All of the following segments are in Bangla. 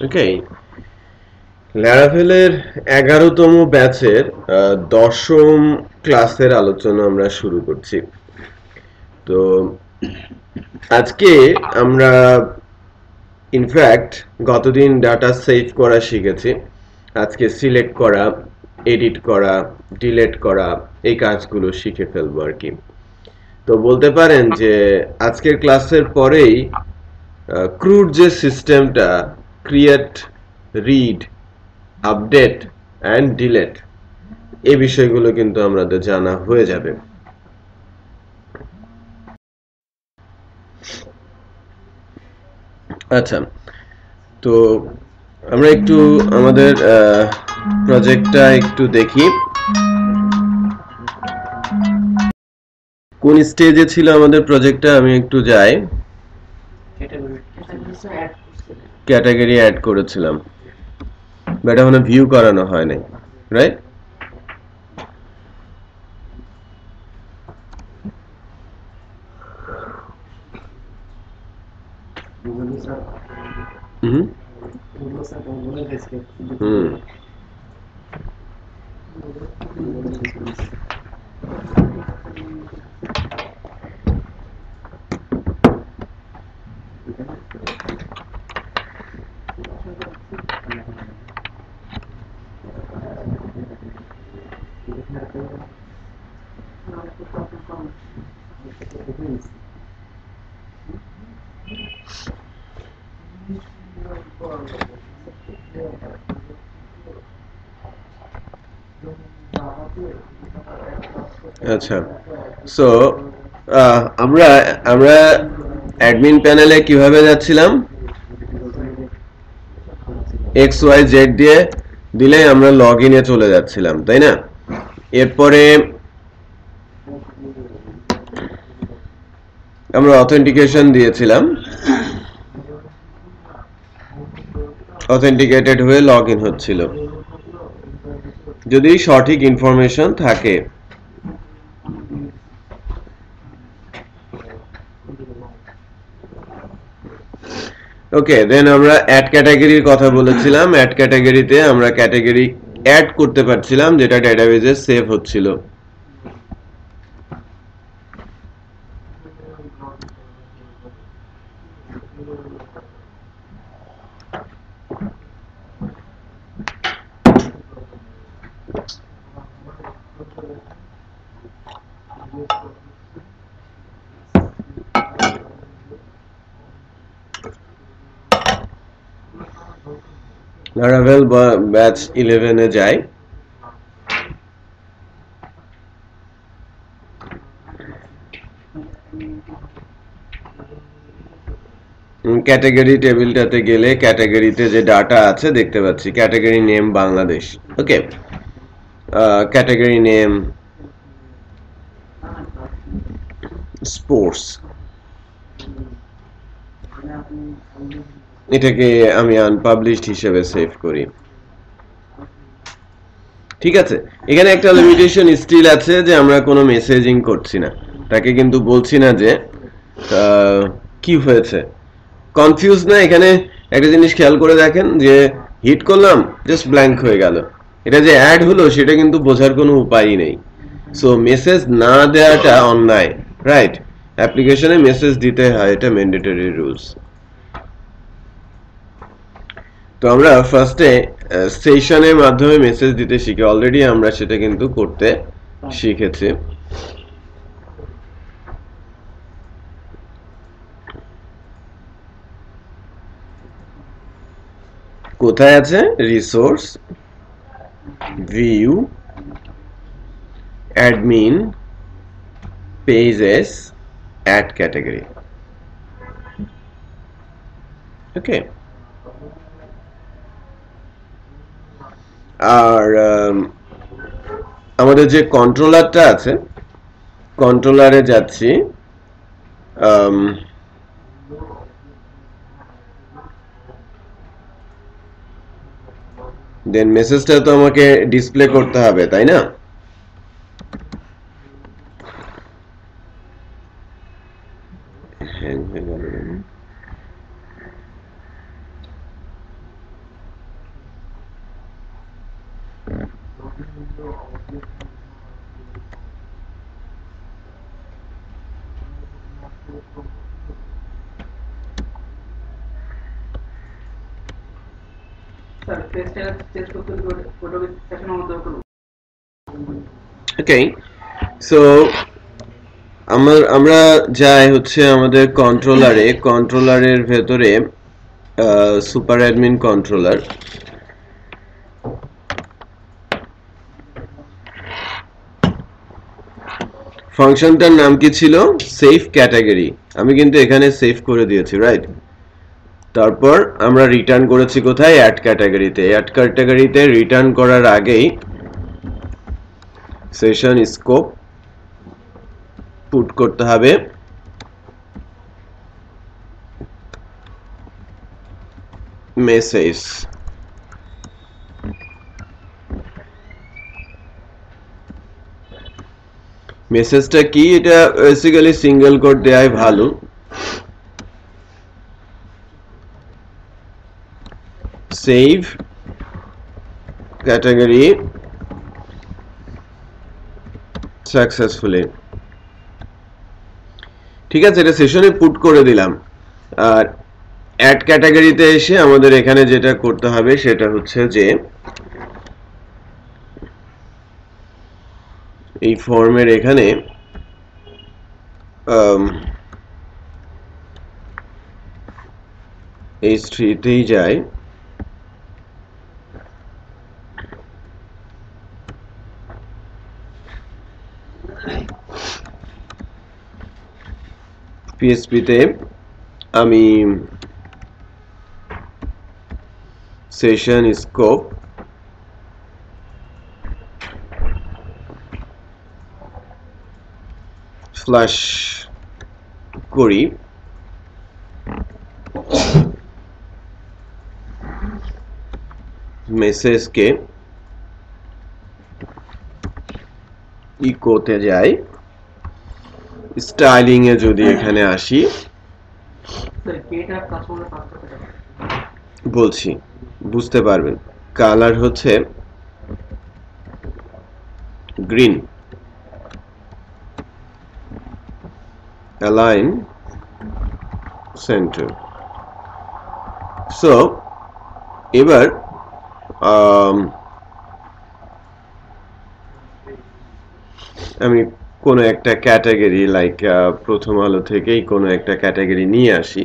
ওকে, ল্যারাভেলের 11তম ব্যাচের 10ম ক্লাসের আলোচনা আমরা শুরু করছি। তো আজকে আমরা ইনফ্যাক্ট গতদিন ডাটা সেভ করা শিখেছি। আজকে সিলেক্ট করা, এডিট করা, ডিলিট করা এই কাজগুলো শিখে ফেলবো আর কি। তো বলতে পারেন যে আজকের ক্লাসের পরেই ক্রুড যে সিস্টেমটা create, read, update and delete এই বিষয়গুলো কিন্তু আমাদের জানা হয়ে যাবে। আচ্ছা, তো আমরা একটু আমাদের প্রজেক্টটা একটু দেখি কোন স্টেজে ছিল আমাদের প্রজেক্টটা। আমি একটু যাই, ক্যাটাগরি অ্যাড করেছিলাম, বাট এখনো ভিউ করানো হয় নাই, রাইট? হুম হুম আচ্ছা, সো আমরা আমরা অ্যাডমিন প্যানেলে কিভাবে যাচ্ছিলাম? XYZ দিয়ে দিলে আমরা লগ ইনে চলে যাচ্ছিলাম, তাই না? এরপরে আমরা অথেন্টিকেশন দিয়েছিলাম, অথেন্টিকেটেড হয়ে লগ ইন হচ্ছিল যদি সঠিক ইনফরমেশন থাকে। ওকে, দেন আমরা অ্যাড ক্যাটাগরির কথা বলেছিলাম। অ্যাড ক্যাটাগরিতে আমরা ক্যাটাগরি অ্যাড করতে পারছিলাম যেটা ডেটাবেজে সেভ হচ্ছিল। লারাভেল ব্যাচ 11 এ যাই। ক্যাটাগরি টেবিলটাতে গেলে ক্যাটাগরিতে যে ডাটা আছে দেখতে পাচ্ছি। Category name Bangladesh. Okay, category name sports, এটাকে আমি আনপাবলিশড হিসেবে সেভ করি। ঠিক আছে, এখানে একটা লিমিটেশন স্টিল আছে যে আমরা কোনো মেসেজিং করছি না, তাকে কিন্তু বলছি না যে কি হয়েছে। কনফিউজ না? এখানে একটা জিনিস খেয়াল করে দেখেন যে হিট করলাম, জাস্ট ব্ল্যাঙ্ক হয়ে গেল। এটা যে অ্যাড হলো সেটা কিন্তু বোঝার কোনো উপায়ই নেই। সো মেসেজ না দেওয়াটা অন্যায়, রাইট? অ্যাপ্লিকেশনে মেসেজ দিতে হয়, এটা ম্যান্ডেটরি রুলস। তো আমরা ফার্স্টে সেশনের মাধ্যমে মেসেজ দিতে শিখি। অলরেডি আমরা সেটা কিন্তু করতে শিখেছি। কোথায় আছে? Resource, view, admin, pages, add category. Okay, আর আমাদের যে কন্ট্রোলারটা আছে, কন্ট্রোলারে যাচ্ছি। দেন মেসেজটা তো আমাকে ডিসপ্লে করতে হবে, তাই না? ওকে, সো আমরা যাই হচ্ছে আমাদের কন্ট্রোলারের ভেতরে সুপার অ্যাডমিন কন্ট্রোলার। ফাংশনটার নাম কি ছিল? Save category. আমি কিন্তু এখানে সেভ করে দিয়েছি, রাইট? তারপর আমরা রিটার্ন করেছি কোথায়? অ্যাড ক্যাটাগরিতে। অ্যাড ক্যাটাগরিতে রিটার্ন করার আগেই সেশন স্কোপ পুট করতে হবে মেসেজ। মেসেজটা কি? এটা বেসিক্যালি সিঙ্গেল কোড দেয়াই ভালো। Save category successfully. ঠিক আছে, এটা সেশনে পুট করে দিলাম। আর অ্যাড ক্যাটাগরিতে এসে আমাদের এখানে যেটা করতে হবে সেটা হচ্ছে যে এই ফর্মের এখানে H3-তেই যাই, PHP-তে আমি সেশন স্কোপ ফ্ল্যাশ করি, মেসেজকে ইকোতে যাই, স্টাইলিং এ যদি এখানে আসি, বলছি বুঝতে পারবেন। কালার হচ্ছে গ্রিন, অ্যালাইন সেন্টার। সো এবার আমি কোনো একটা ক্যাটাগরি লাইক প্রথম আলো থেকেই কোনো একটা ক্যাটাগরি নিয়ে আসি।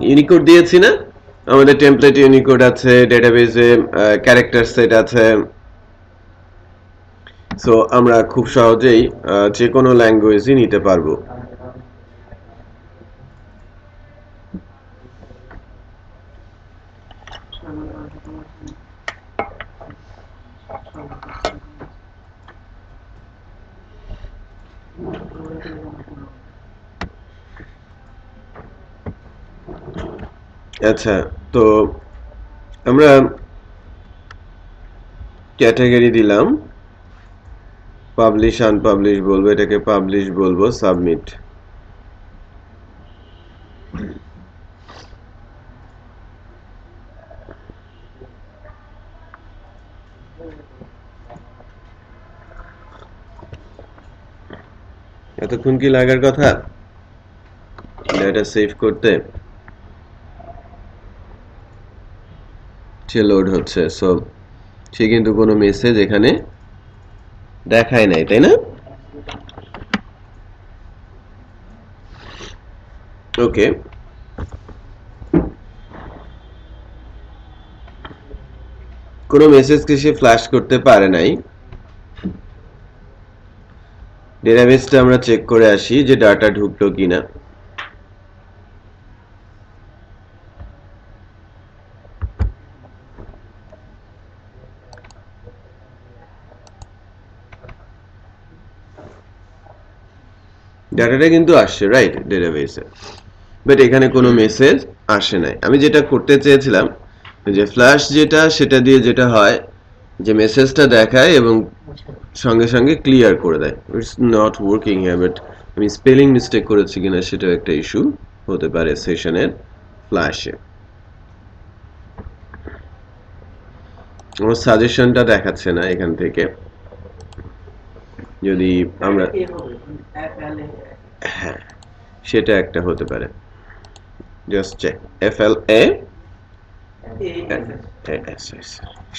ইউনিকোড দিয়েছি না? আমাদের টেমপ্লেট ইউনিকোড আছে, ডেটাবেসে ক্যারেক্টার সেট আছে। সো আমরা খুব সহজেই যে কোনো ল্যাঙ্গুয়েজই নিতে পারবো। আচ্ছা, তো আমরা ক্যাটাগরি দিলাম, পাবলিশ আনপাবলিশ বলবো, এটাকে পাবলিশ বলবো, সাবমিট। এতক্ষণ কি লাগার কথা ডেটা সেভ করতে? সে লোড হচ্ছে। সো সে কিন্তু কোনো মেসেজ এখানে দেখায় নাই, তাই না? ওকে, কোনো মেসেজকে সে ফ্ল্যাশ করতে পারে নাই। ডেটাবেসটা আমরা চেক করে আসি যে ডাটা ঢুকলো কিনা। ডাটাটা কিন্তু আসছে, রাইট, ডেটাবেসে, বাট এখানে কোনো মেসেজ আসে নাই। আমি যেটা করতে চেয়েছিলাম যে ফ্ল্যাশ যেটা, সেটা দিয়ে যেটা হয় যে মেসেজটা দেখায় এবং সঙ্গে সঙ্গে ক্লিয়ার করে দেয়। It's not working here, but আমি স্পেলিং মিস্টেক করেছি কিনা সেটাও একটা ইস্যু হতে পারে সেশনের ফ্ল্যাশে। আমার সাজেশনটা দেখাচ্ছে না এখান থেকে, যদি আমরা হ্যাঁ সেটা একটা হতে পারে, জাস্ট চেক FLA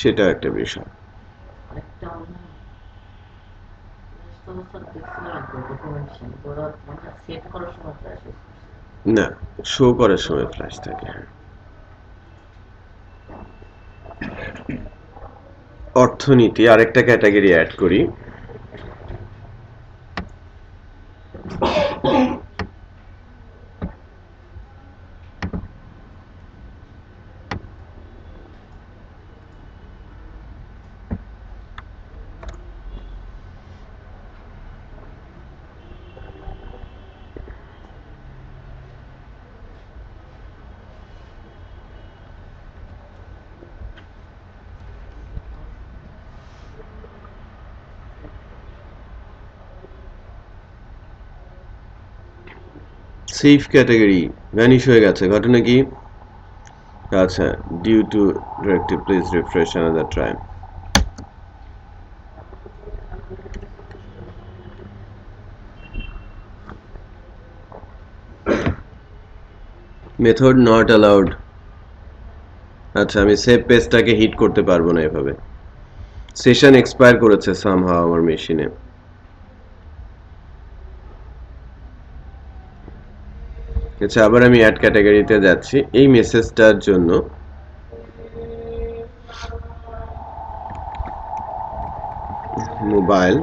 সেটা একটা বিষয়। না, শো করার সময় ফ্ল্যাশ থাকে। অর্থনীতি আরেকটা ক্যাটাগরি অ্যাড করি। সেফ ক্যাটাগরি ভ্যানিশ হয়ে গেছে, ঘটনা কি? আচ্ছা, due to directive please refresh another time. Method not allowed. আচ্ছা, আমি সেভ পেজটাকে হিট করতে পারবো না এভাবে। সেশন এক্সপায়ার করেছে সামহাউ আমার মেশিনে। আচ্ছা, আবার আমি অ্যাড ক্যাটাগরিতে যাচ্ছি এই মেসেজটার জন্য। Mobile,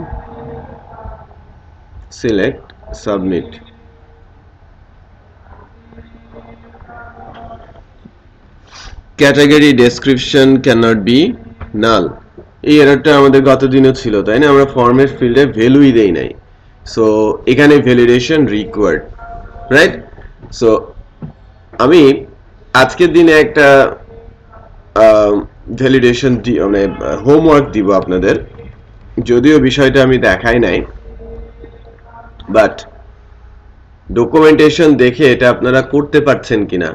select, submit. Category description cannot be null. এই এররটা আমাদের গত দিনও ছিল, তাই না? আমরা ফরম্যাট ফিল্ডে ভ্যালুই দেই নাই, সো এখানে ভ্যালিডেশন রিকোয়ার্ড, রাইট? সো আমি আজকের দিনে একটা ভ্যালিডেশন মানে হোমওয়ার্ক দিব আপনাদের, যদিও বিষয়টা আমি দেখাই নাই, বাট ডকুমেন্টেশন দেখে এটা আপনারা করতে পারছেন কিনা,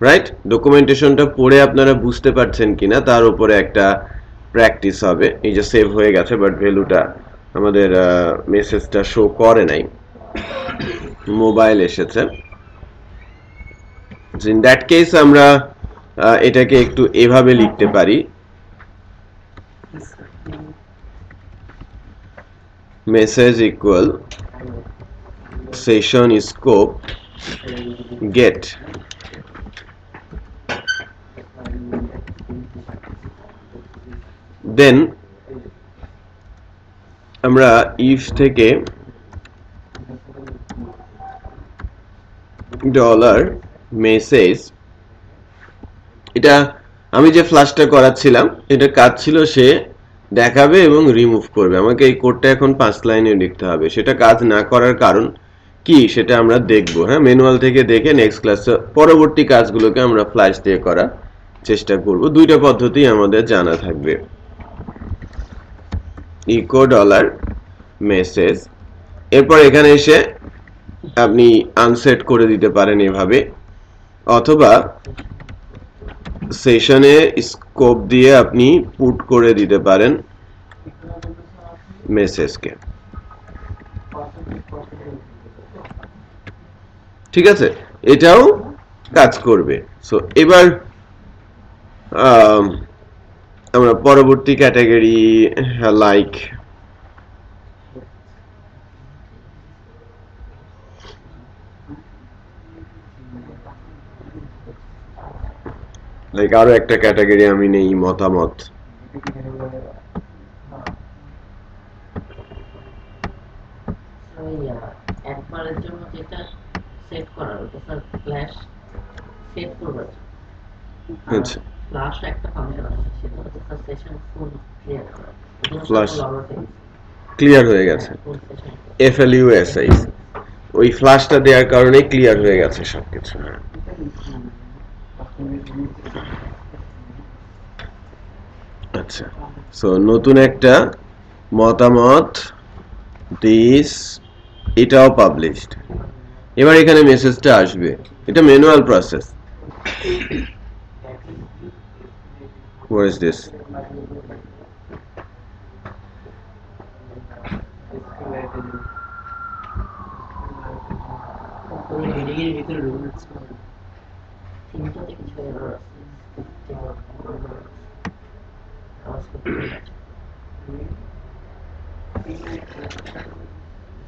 রাইট? ডকুমেন্টেশনটা পড়ে আপনারা বুঝতে পারছেন কিনা তার উপরে একটা প্র্যাকটিস হবে। এই যে সেভ হয়ে গেছে, বাট ভ্যালুটা আমাদের মেসেজটা শো করে নাই, মোবাইল এসেছে। ইন দ্যাট কেস আমরা এটাকে একটু এভাবে লিখতে পারি, message equal session scope get, then আমরা ইফ থেকে ডলার মেসেজ, এটা আমি যে ফ্ল্যাশটা করাচ্ছিলাম এটা কাজ ছিল সে দেখাবে এবং রিমুভ করবে। আমাকে এই কোডটা এখন 5 লাইনে লিখতে হবে। সেটা কাজ না করার কারণ কি সেটা আমরা দেখব, হ্যাঁ, ম্যানুয়াল থেকে দেখে নেক্সট ক্লাসে পরবর্তী কাজগুলোকে আমরা ফ্ল্যাশ দিয়ে করার চেষ্টা করব। দুইটা পদ্ধতি আমাদের জানা থাকবে, ইকো ডলার মেসেজ। এরপর এখানে এসে আপনি আনসেট করে দিতে পারেন এভাবে, অথবা সেশনে স্কোপ দিয়ে আপনি পুট করে দিতে পারেন মেসেজকে, ঠিক আছে? এটাও কাজ করবে। সো এবার আমরা পরবর্তী ক্যাটাগরি লাইক আরো একটা ক্যাটাগরি আমি নেই, মতামত। একবারের জন্য যেটা সেট করা ওটা স্যার ফ্ল্যাশ সেট করবে। আচ্ছা, ফ্ল্যাশ একটা ফাংশন আছে, সেটা হচ্ছে স্যার সেশন ফুল ক্লিয়ার করা। ফ্ল্যাশ ক্লিয়ার হয়ে গেছে, FLUSH ওই ফ্ল্যাশটা দেওয়ার কারণে ক্লিয়ার হয়ে গেছে সবকিছু। আচ্ছা, সো নতুন একটা মতামত দিস, এটাও পাবলিশড। এবার এখানে মেসেজটা আসবে, এটা manual process. What is this? হেডিংয়ের ভিতরে ঢুকে যাচ্ছে। তিনটাতে কিছু এরর আছে, আওয়াজ করতে পারছি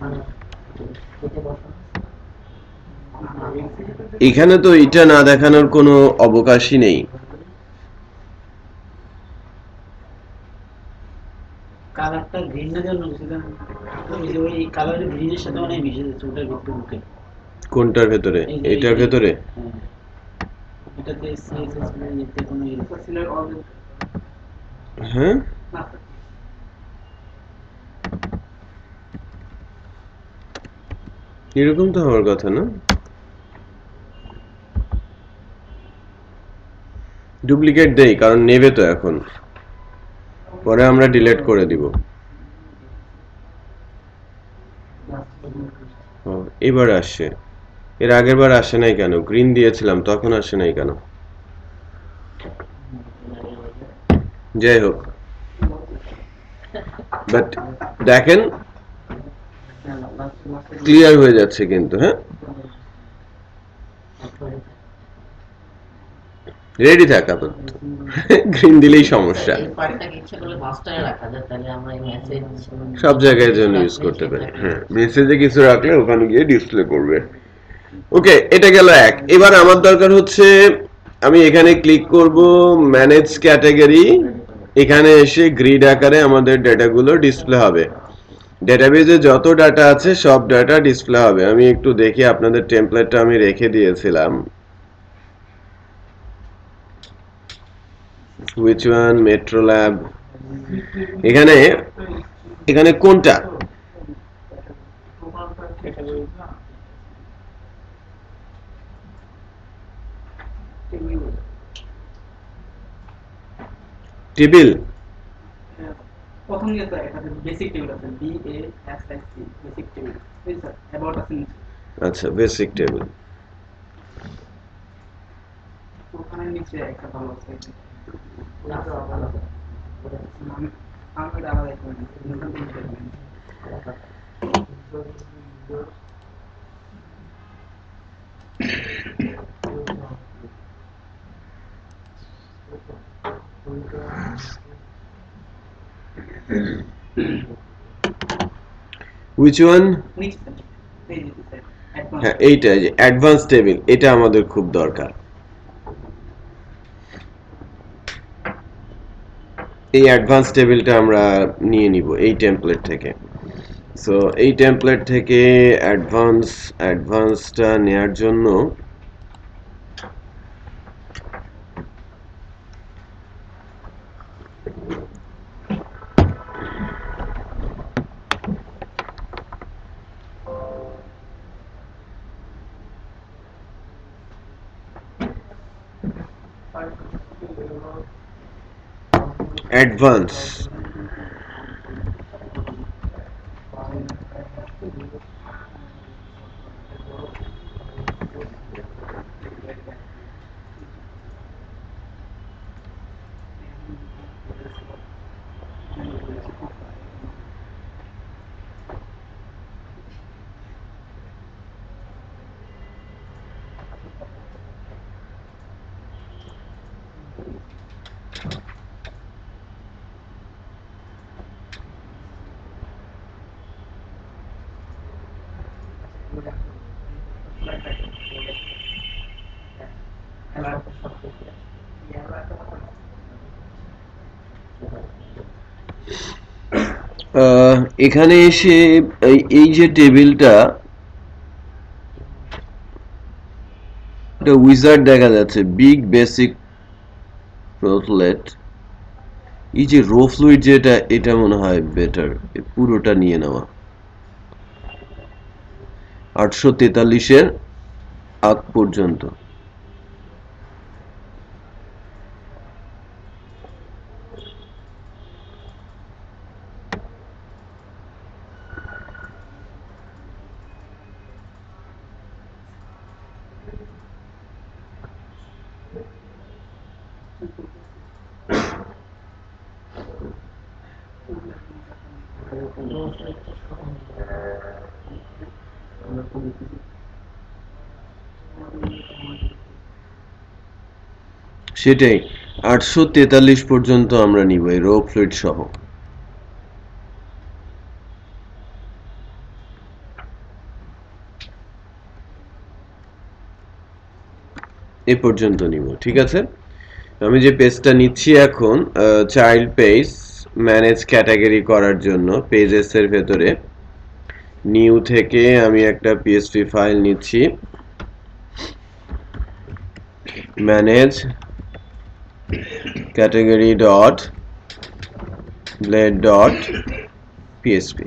মানে কেটে বসানো এখানে তো এটা না দেখানোর কোনো অবকাশই নেই। কালারটা গ্রিন না জন্য ওই কালারের গ্রিনের সাথে অনেক মিশে যাচ্ছে ওটার ভিতরে ঢুকে। কোনটার ভেতরে? এটার ভেতরে? হ্যাঁ, এটাতে সিএসএস এতে কোনো হ্যাঁ, এরকম তো হওয়ার কথা না। ডুপ্লিকেট দেই, কারণ নেবে তো এখন, পরে আমরা ডিলিট করে দিব। এবার আসছে, এর আগের বার আসে নাই কেন? গ্রিন দিয়েছিলাম তখন আসে নাই কেন? যাই হোক, বাট দেখেন ক্লিয়ার হয়ে যাচ্ছে কিন্তু। হ্যাঁ, রেডি থাক আপাতত। গ্রিন দিলেই সমস্যা। এই পার্টটাকে ইচ্ছা করলে মাস্টারে রাখা যায়, তাহলে আমরা এই মেসেজ সব জায়গায় জন্য ইউজ করতে পারি। হ্যাঁ, মেসেজে কিছু রাখলে ওখানে গিয়ে ডিসপ্লে করবে। ওকে, এটা গেল এক। এবার আমার দরকার হচ্ছে, আমি এখানে ক্লিক করব ম্যানেজ ক্যাটাগরি, এখানে এসে গ্রিড আকারে আমাদের ডেটাগুলো ডিসপ্লে হবে। ডেটাবেজে যত ডাটা আছে সব ডাটা ডিসপ্লে হবে। আমি একটু দেখি, আপনাদের টেমপ্লেটটা আমি রেখে দিয়েছিলাম। which one? metro lab। এখানে এখানে কোনটা? টেবিল। প্রথম যেটা এটা বেসিক টেবিল আছে B A S I C basic table এই স্যার অ্যাবাউট আছে আচ্ছা, বেসিক টেবিল। ওখানে নিচে একটা ভালো আছে আমি এটা আলাদা করে দিচ্ছি নতুন নিচে which one? নিচে এই যে হ্যাঁ, এইটা যে অ্যাডভান্স টেবিল, এটা আমাদের খুব দরকার। এই অ্যাডভান্স টেবিলটা আমরা নিয়ে নিব এই টেমপ্লেট থেকে। সো এই টেমপ্লেট থেকে অ্যাডভান্সটা নেয়ার জন্য অ্যাডভান্স, এখানে এসে এই যে টেবিলটা, এটা উইজার্ড দেখা যাচ্ছে, বিগ বেসিক প্রোটলেট। এই যে রো ফ্লুইড যেটা, এটা মনে হয় বেটার পুরোটা নিয়ে নেওয়া। 843-এর আগ পর্যন্ত। সেটাই 843 পর্যন্ত আমরা নিব এই রো ফ্লুইড সহ। এই পর্যন্ত নিব, ঠিক আছে। আমি যে পেজটা নিচ্ছি এখন চাইল্ড পেজ ম্যানেজ ক্যাটাগরি করার জন্য পেজেস এর ভেতরে নিউ থেকে আমি একটা পিএসপি ফাইল নিচ্ছি, manage category dot blade dot PSP.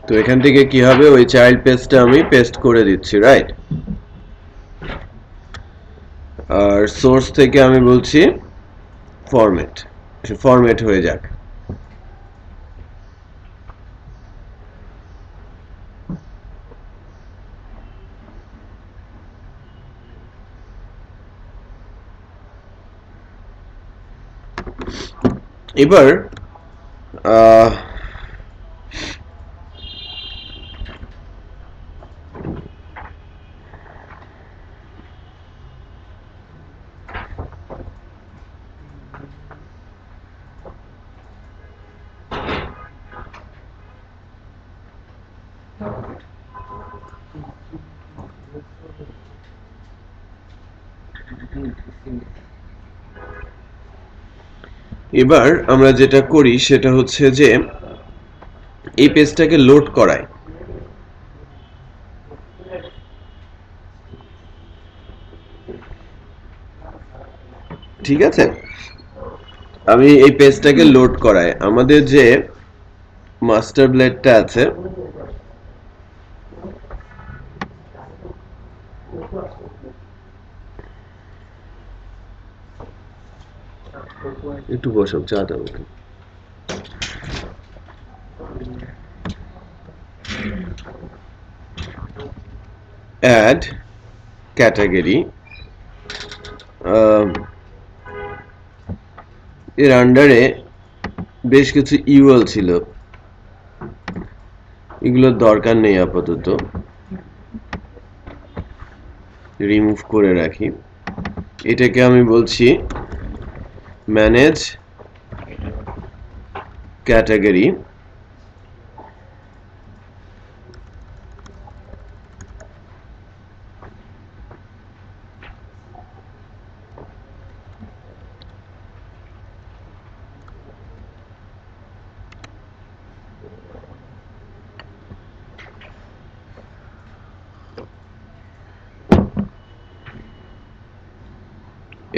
তো এখান থেকে কি হবে, ওই চাইল্ড পেজটা আমি পেস্ট করে দিচ্ছি, রাইট। আর সোর্স থেকে আমি বলছি ফরম্যাট হয়ে যাক। এবার এবার আমরা যেটা করি সেটা হচ্ছে যে এই পেজটাকে লোড করাই। ঠিক আছে, আমি এই পেজটাকে লোড করাই। আমাদের যে মাস্টার ব্লেডটা আছে একটু বসো, চা দাও। অ্যাড ক্যাটাগরি, এর আন্ডারে বেশ কিছু ইউএল ছিল, এগুলোর দরকার নেই আপাতত, রিমুভ করে রাখি। এটাকে আমি বলছি ম্যানেজ ক্যাটাগরি,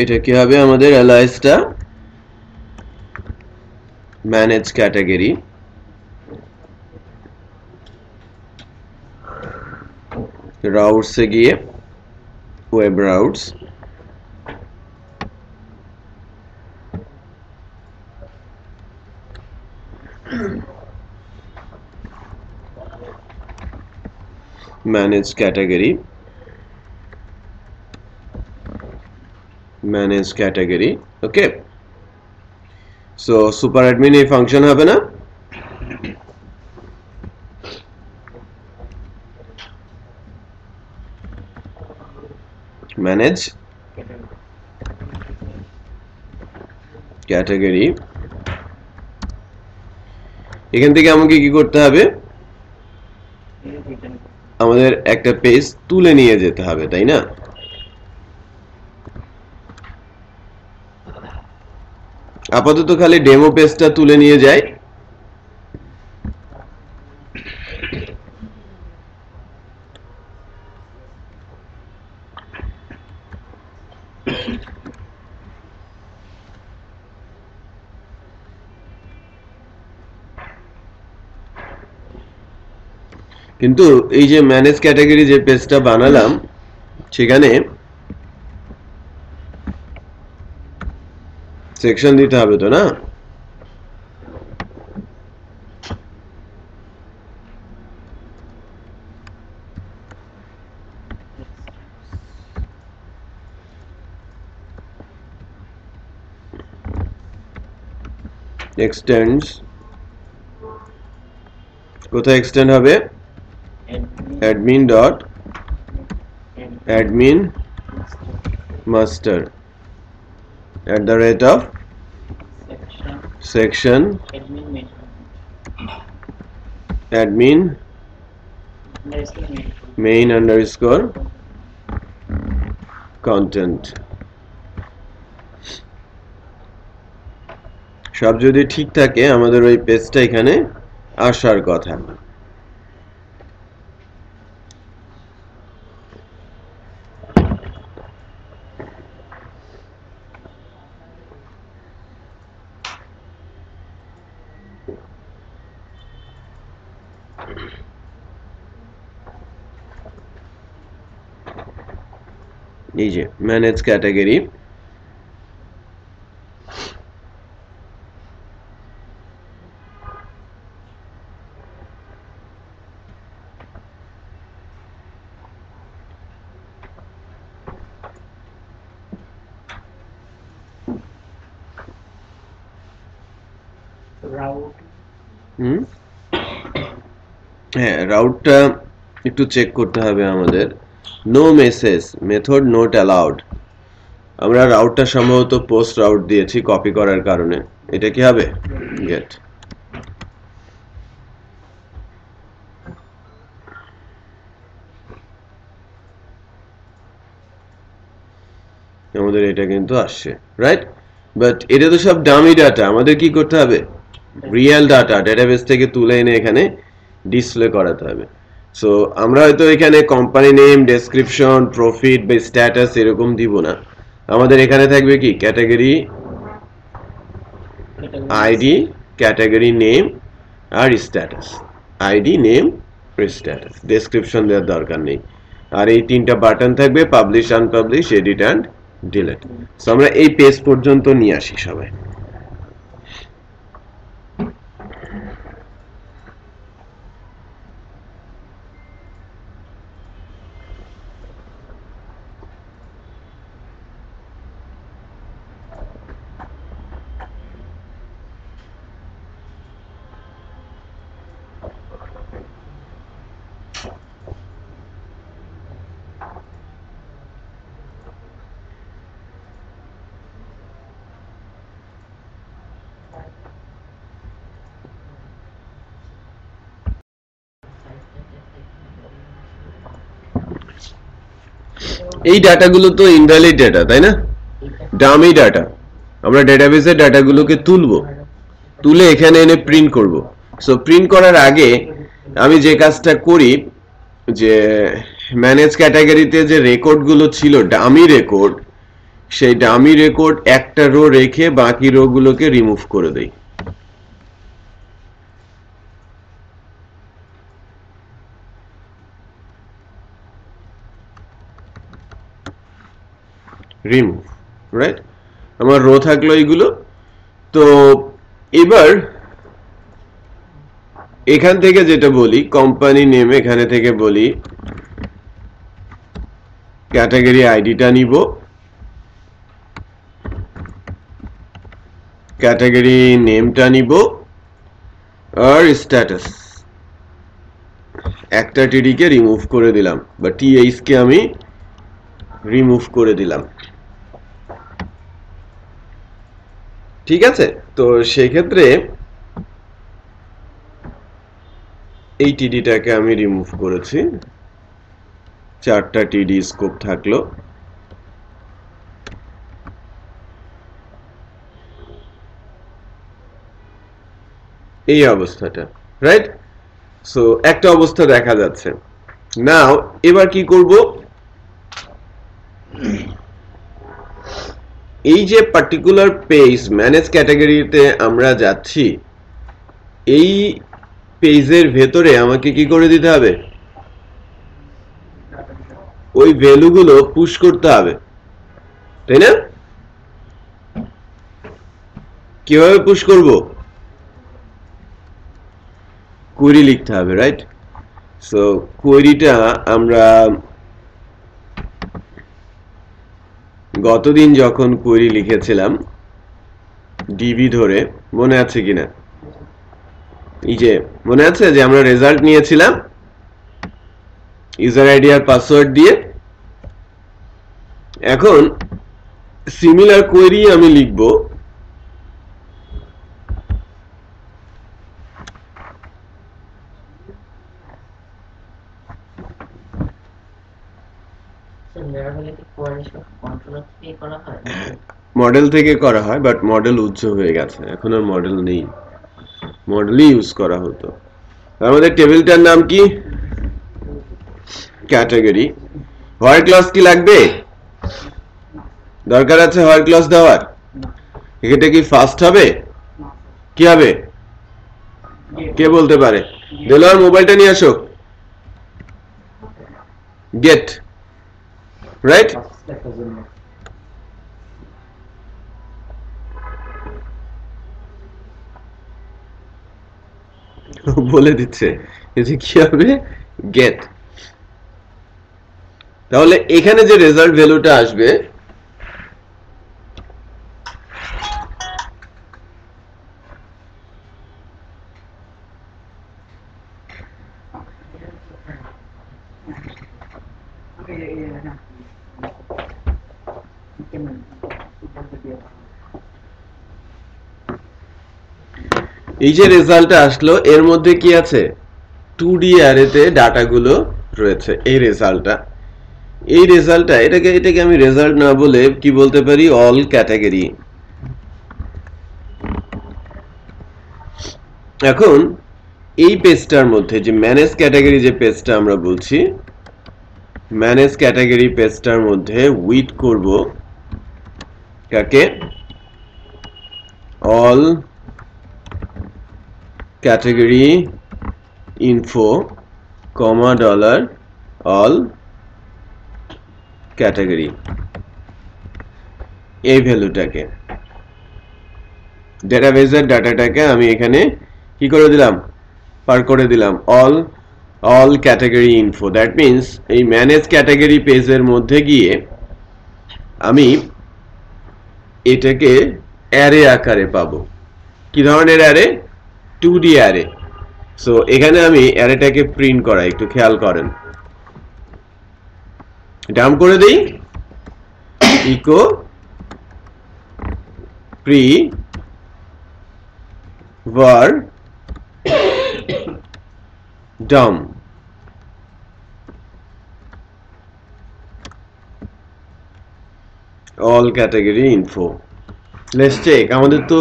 এটা কি হবে আমাদের অ্যালাইসটা ম্যানেজ ক্যাটাগরি। রাউটসে গিয়ে web routes, manage category, manage category. Okay, so super admin এই ফাংশন হবে না, ম্যানেজ ক্যাটাগরি। এখান থেকে আমাকে কি করতে হবে, আমাদের একটা পেজ তুলে নিয়ে যেতে হবে, তাই না? আপাতত খালি ডেমো পেজটা তুলে নিয়ে যাই। কিন্তু এই যে ম্যানেজ ক্যাটাগরি যে পেজটা বানালাম সেখানে সেকশন দিতে হবে তো, না? extends কোথায় extend হবে admin dot admin master at the rate of section admin main underscore content সব যদি ঠিক থাকে আমাদের ওই পেজটা এখানে আসার কথা এই যে ম্যানেজ ক্যাটাগরি হ্যাঁ রাউটটা একটু চেক করতে হবে আমাদের no message method not allowed আমরা রাউটটা সম্ভবত পোস্ট রাউট দিয়েছি কপি করার কারণে এটা কি হবে গেট আমাদের এটা কিন্তু আসছে রাইট বাট এটা তো সব ডামি ডাটা আমাদের কি করতে হবে রিয়েল ডাটা ডেটাবেস থেকে তুলে এনে এখানে ডিসপ্লে করাতে হবে সো আমরা হয়তো এখানে কোম্পানি নেম ডেসক্রিপশন প্রফিট বা স্ট্যাটাস এরকম দিব না আমাদের এখানে থাকবে কি ক্যাটাগরি আইডি ক্যাটাগরি নেম আর status ID name status description দেওয়ার দরকার নেই আর এই তিনটা বাটন থাকবে publish unpublish edit and delete so আমরা এই পেজ পর্যন্ত নিয়ে আসি সবাই এই ডাটাগুলো তো ইনভ্যালিড ডাটা তাই না ডামি ডাটা আমরা ডেটাবেসের ডাটাগুলোকে তুলে এখানে এনে প্রিন্ট করব সো প্রিন্ট করার আগে আমি যে কাজটা করি যে ম্যানেজ ক্যাটাগরিতে যে রেকর্ডগুলো ছিল ডামি রেকর্ড সেই ডামি রেকর্ড একটা রো রেখে বাকি রো গুলোকে রিমুভ করে দেই রিমুভ রাইট আমার রো থাকলো এইগুলো তো এবার এখান থেকে যেটা বলি কোম্পানি নেম এখানে থেকে বলি ক্যাটাগরি আইডিটা নিব ক্যাটাগরি নেমটা নিব আর স্ট্যাটাস একটা টিডি কে রিমুভ করে দিলাম বা টিএইচ কে আমি রিমুভ করে দিলাম ঠিক আছে তো সেই ক্ষেত্রে এই টিডিটাকে আমি রিমুভ করেছি চারটা টিডি স্কোপ থাকলো এই অবস্থাটা রাইট সো একটা অবস্থা দেখা যাচ্ছে নাও এবার কি করব এই যে পার্টিকুলার পেজ ম্যানেজ ক্যাটাগরিতে আমরা যাচ্ছি এই পেজের ভেতরে আমাকে কি করে দিতে হবে ওই ভ্যালুগুলো পুশ করতে হবে তাই না কিভাবে পুশ করব কোয়েরি লিখতে হবে রাইট সো কোয়েরিটা আমরা গতদিন যখন কোয়েরি লিখেছিলাম ডিভি ধরে, মনে আছে কিনা? এই যে মনে আছে যে আমরা রেজাল্ট নিয়েছিলাম ইউজার আইডি আর পাসওয়ার্ড দিয়ে। এখন সিমিলার কোয়েরি আমি লিখব, মডেল থেকে করা হয়, বাট মডেল উচ্চ হয়ে গেছে, এখন আর মডেল নেই, মডেলই ইউজ করা হতো। আমাদের টেবিলটার নাম কি? ক্যাটাগরি। হোয়ার ক্লজ কি লাগবে? দরকার আছে হোয়ার ক্লজ দেওয়ার? এটা কি ফার্স্ট হবে? কি হবে কে বলতে পারে? দেলোয়ার মোবাইলটা নিয়ে আসো। Get, right? বলে দিচ্ছে যে কি হবে, গেট। তাহলে এখানে যে রেজাল্ট ভ্যালুটা আসবে এই যে রেজাল্টটা আসলো এর মধ্যে কি আছে? 2D অ্যারেতে ডাটাগুলো রয়েছে। এই রেজাল্টটা এটাকে আমি রেজাল্ট না বলে কি বলতে পারি? All category. এখন এই পেজটার মধ্যে যে ম্যানেজ ক্যাটাগরি, যে পেজটা আমরা বলছি, ম্যানেজ ক্যাটাগরি পেজটার মধ্যে উইথ করব কাকে? অল ক্যাটাগরি ইনফো কমা ডলার অল ক্যাটাগরি, এই ভ্যালুটাকে, ডেটাবেজের ডাটাটাকে আমি এখানে কি করে দিলাম? পার করে দিলাম all category info. That means এই ম্যানেজ ক্যাটাগরি পেজের মধ্যে গিয়ে আমি এটাকে অ্যারে আকারে পাবো। কি ধরনের অ্যারে? 2D array. সো এখানে আমি অ্যারেটাকে প্রিন্ট করাই, একটু খেয়াল করেন। ডাম্প করে দেই, echo pre var dump, all category info। Let's check, আমাদের তো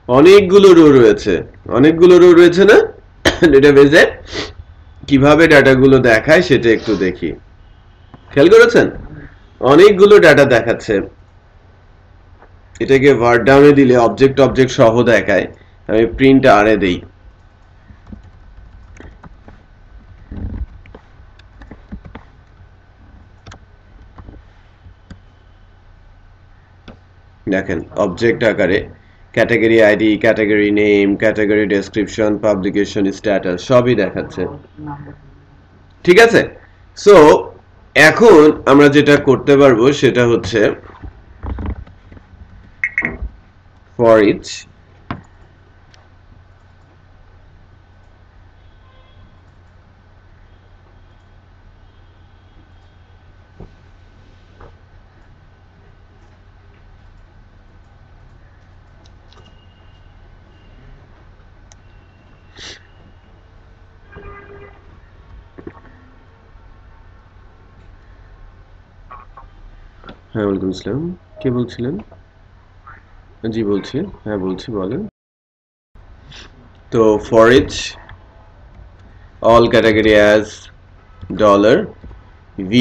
অনেকগুলো রো রয়েছে না ডেটাবেজে? কিভাবে ডাটাগুলো দেখায় সেটা একটু দেখি। খেয়াল করেছেন অনেকগুলো ডাটা দেখাচ্ছে। এটাকে var dump এ দিলে অবজেক্ট সহ দেখায়। আমি প্রিন্ট আরে দেই, দেখেন অবজেক্ট আকারে category ID, category name, category description, publication status সবই দেখাচ্ছে। ঠিক আছে? সো এখন আমরা যেটা করতে পারবো সেটা হচ্ছে for each হ্যাঁ ওয়ালাইকুম আসসালাম, কে বলছিলেন? জি বলছি, হ্যাঁ বলছি, বলেন। তো for each all category as dollar v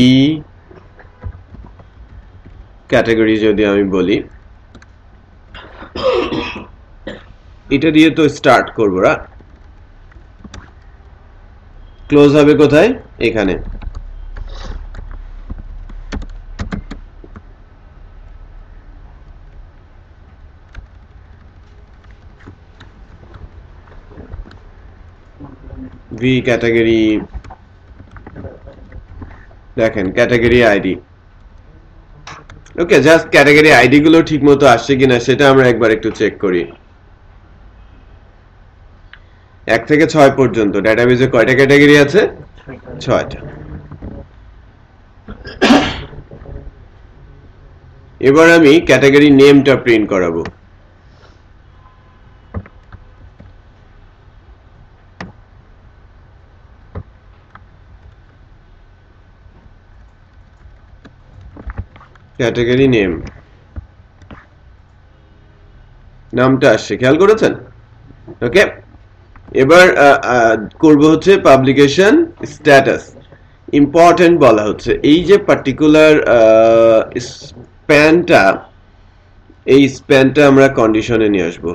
category যদি আমি বলি, এটা দিয়ে তো স্টার্ট করবো না, ক্লোজ হবে কোথায়? এখানে। ভি ক্যাটাগরি, দেখেন ক্যাটাগরি আইডি ওকে, জাস্ট ক্যাটাগরি আইডি গুলো ঠিকমতো আসছে কিনা সেটা আমরা একবার একটু চেক করি। 1 থেকে 6 পর্যন্ত ডেটাবেজে কয়টা ক্যাটাগরি আছে? 6টা। এবার আমি ক্যাটাগরি নেমটা প্রিন্ট করাবো। ক্যাটাগরি নেম নামটা আসছে, খেয়াল করেছেন? ওকে, এবার করব হচ্ছে পাবলিকেশন স্ট্যাটাস। ইম্পর্টেন্ট বলা হচ্ছে এই যে পার্টিকুলার স্প্যানটা, এই স্প্যানটা আমরা কন্ডিশনে নিয়ে আসবো।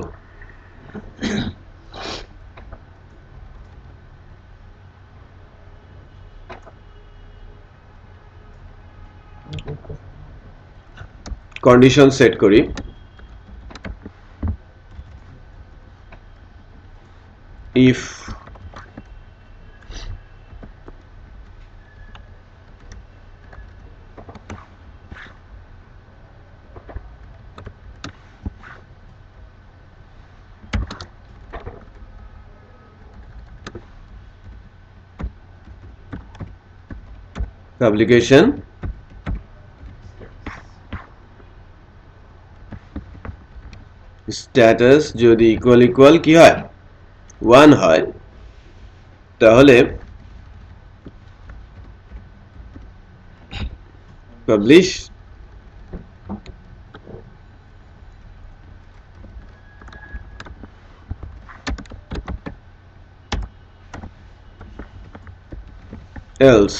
কন্ডিশন সেট করি। if publication status যদি ইকুয়াল কি হয় 1 হয়, তাহলে পাবলিশ else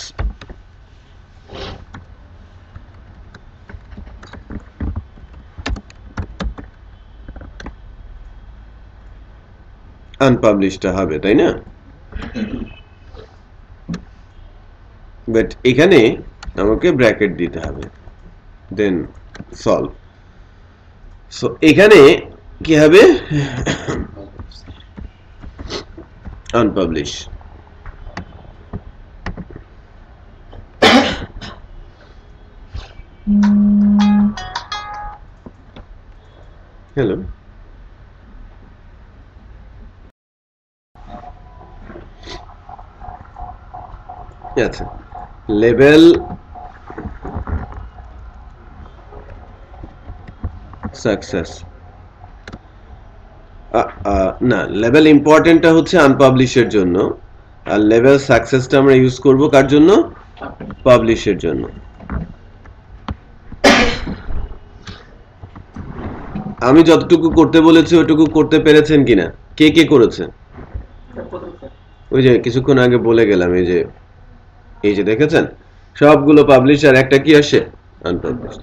আনপাবলিশড হবে, তাই না? বাট এখানে আমাকে ব্র্যাকেট দিতে হবে, দেন সলভ। সো এখানে কি হবে? আনপাবলিশ। হ্যালো, আচ্ছা, লেভেল সাকসেস না, লেভেল ইম্পর্টেন্টটা হচ্ছে আনপাবলিশের জন্য, আর লেভেল সাকসেসটা আমরা ইউজ করব কার জন্য? পাবলিশের জন্য। আমি যতটুকু করতে বলেছি ওটুকু করতে পেরেছেন কিনা? কে কে করেছে? ওই যে কিছুক্ষণ আগে বলে গেলাম, এই যে দেখেছেন সবগুলো পাবলিশ আর একটা কি আসে? আনপাবলিশ।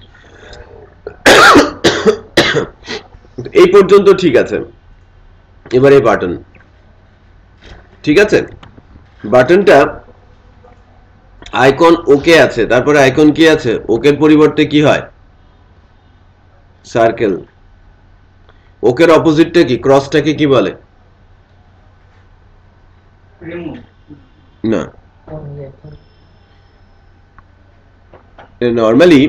এই পর্যন্ত ঠিক আছে। এবারে বাটন, ঠিক আছে? বাটনটা আইকন ওকে আছে, তারপরে আইকন কি আছে? ওকের পরিবর্তে কি হয়? সার্কেল। ওকের অপোজিটটা কি? ক্রসটাকে কি বলে? না, নরমালি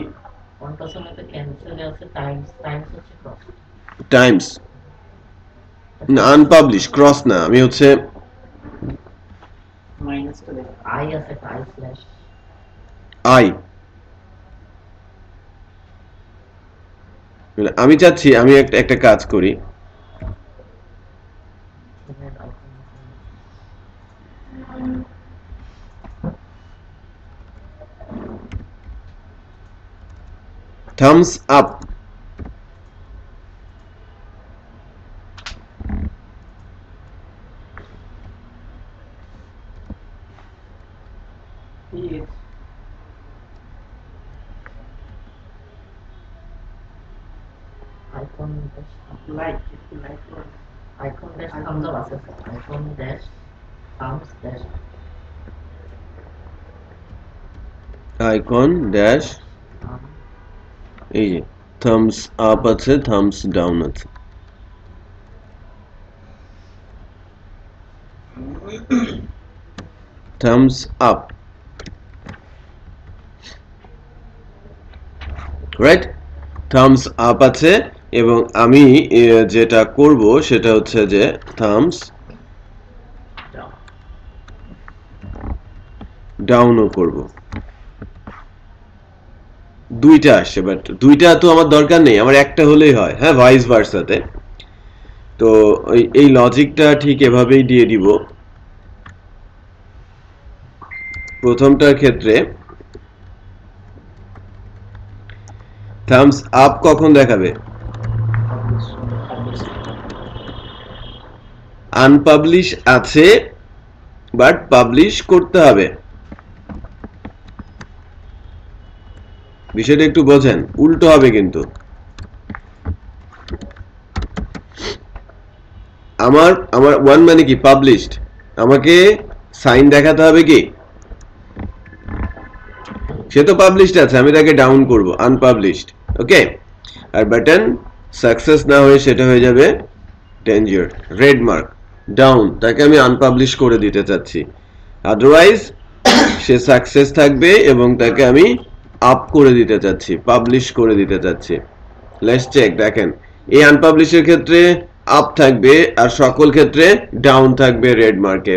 টাইমস না, আনপাবলিশ ক্রস না, আমি হচ্ছে আই, আমি চাচ্ছি আমি একটা কাজ করি, থামস আপ। আইকন ড্যাশ, এই যে থামস আপ আছে, থামস ডাউন আছে। Thumbs up, right? Thumbs up আছে এবং আমি যেটা করব সেটা হচ্ছে যে থামস ডাউনও করব। দুইটা আসছে, বাট দুইটা তো আমার দরকার নেই, আমার একটা হলেই হয়। হ্যাঁ, ভাইস ভার্সাতে। তো এই লজিকটা ঠিক এভাবেই দিয়ে দিব। প্রথমটার ক্ষেত্রে থামস আপ কখন দেখাবে? আনপাবলিশ আছে, বাট পাবলিশ করতে হবে। বিষয়টা একটু বোঝেন, উল্টো হবে কিন্তু। আমার ওয়ান মানে কি? পাবলিশড। আমাকে সাইন দেখাতে হবে কি? সে তো পাবলিশড আছে, আমি তাকে ডাউন করব, আনপাবলিশড। ওকে, আর বাটন সাকসেস না হয়ে সেটা হয়ে যাবে ডেঞ্জার, রেড মার্ক, ডাউন। তাকে আমি আনপাবলিশ করে দিতে চাচ্ছি, আদারওয়াইজ সে সাকসেস থাকবে এবং তাকে আমি আপ করে দিতে চাচ্ছি, পাবলিশ করে দিতে চাচ্ছি। Let's check. দেখেন, এই আনপাবলিশের ক্ষেত্রে আপ থাকবে আর সকল ক্ষেত্রে ডাউন থাকবে রেড মার্কে।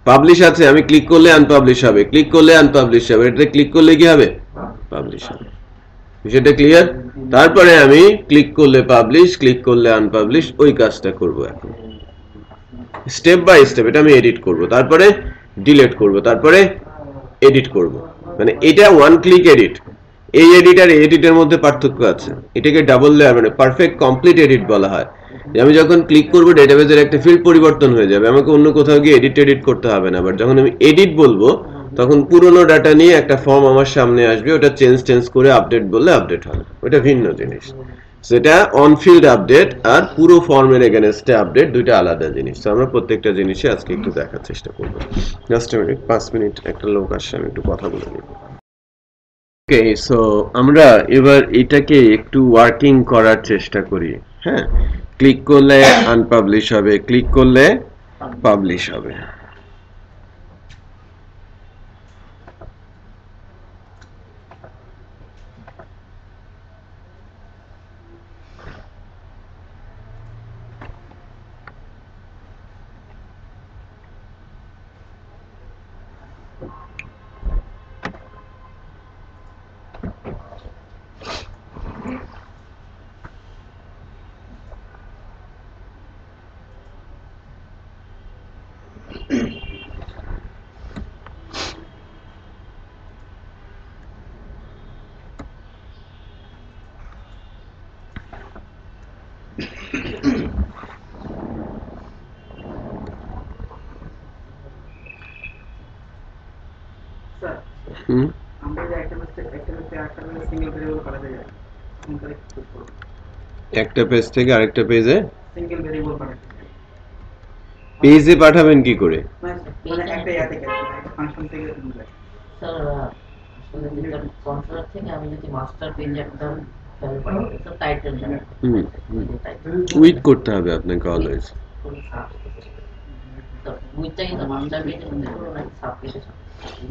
পাবলিশ আছে, আমি ক্লিক করলে আনপাবলিশ হবে, ক্লিক করলে আনপাবলিশ হবে, এটাতে ক্লিক করলে কি হবে? পাবলিশ হবে। বিষয়টা ক্লিয়ার? তারপরে আমি ক্লিক করলে পাবলিশ, ক্লিক করলে আনপাবলিশ, ওই কাজটা করব এখন স্টেপ বাই স্টেপ। এটা আমি এডিট করব, তারপরে ডিলিট করব, তারপরে এডিট করব। মানে এটা ওয়ান ক্লিক এডিট। এই এডিট আর এডিটের মধ্যে পার্থক্য আছে। এটাকে ডাবল লেয়ার মানে পারফেক্ট কমপ্লিট এডিট বলা হয়। আমি যখন ক্লিক করব ডেটাবেজের একটা ফিল্ড পরিবর্তন হয়ে যাবে, আমাকে অন্য কোথাও গিয়ে এডিট করতে হবে না। বাট যখন আমি এডিট বলবো তখন পুরনো ডাটা নিয়ে একটা ফর্ম আমার সামনে আসবে, ওটা চেঞ্জ করে আপডেট বললে আপডেট হবে, ওটা ভিন্ন জিনিস। সেটা অন ফিল্ড আপডেট আর পুরো ফর্মের এগেইনস্টে আপডেট, দুইটা আলাদা জিনিস। তো আমরা প্রত্যেকটা জিনিসই আজকে একটু দেখার চেষ্টা করব। জাস্ট এ মিনিট, 5 মিনিট, একটা লোক আসছে, আমি একটু কথা বলে নিই। ওকে, সো আমরা এবার এটাকে একটু ওয়ার্কিং করার চেষ্টা করি। হ্যাঁ, ক্লিক করলে আনপাবলিশ হবে, ক্লিক করলে পাবলিশ হবে। স্যার, আমরা যে একটা সিঙ্গেল ভেরিয়েবল পাঠাতে যাই, একটা পেজ থেকে আরেকটা পেজে সিঙ্গেল ভেরিয়েবল পাঠাতে যাই, পেজে পাঠাবেন কি করে? মানে একটা ইয়া থেকে একটা ফাংশন থেকে যায়। স্যার আসলে যেটা কন্ট্রোলার থেকে আমি যদি মাস্টার পেজে একটা ফাইল পাঠাতে, স্যার টাইটেল জানি উইথ করতে হবে আপনাকে অলওয়েজ। উইথটা কিন্তু মাস্টার পেজে মধ্যে করবো না, সাব পেজে?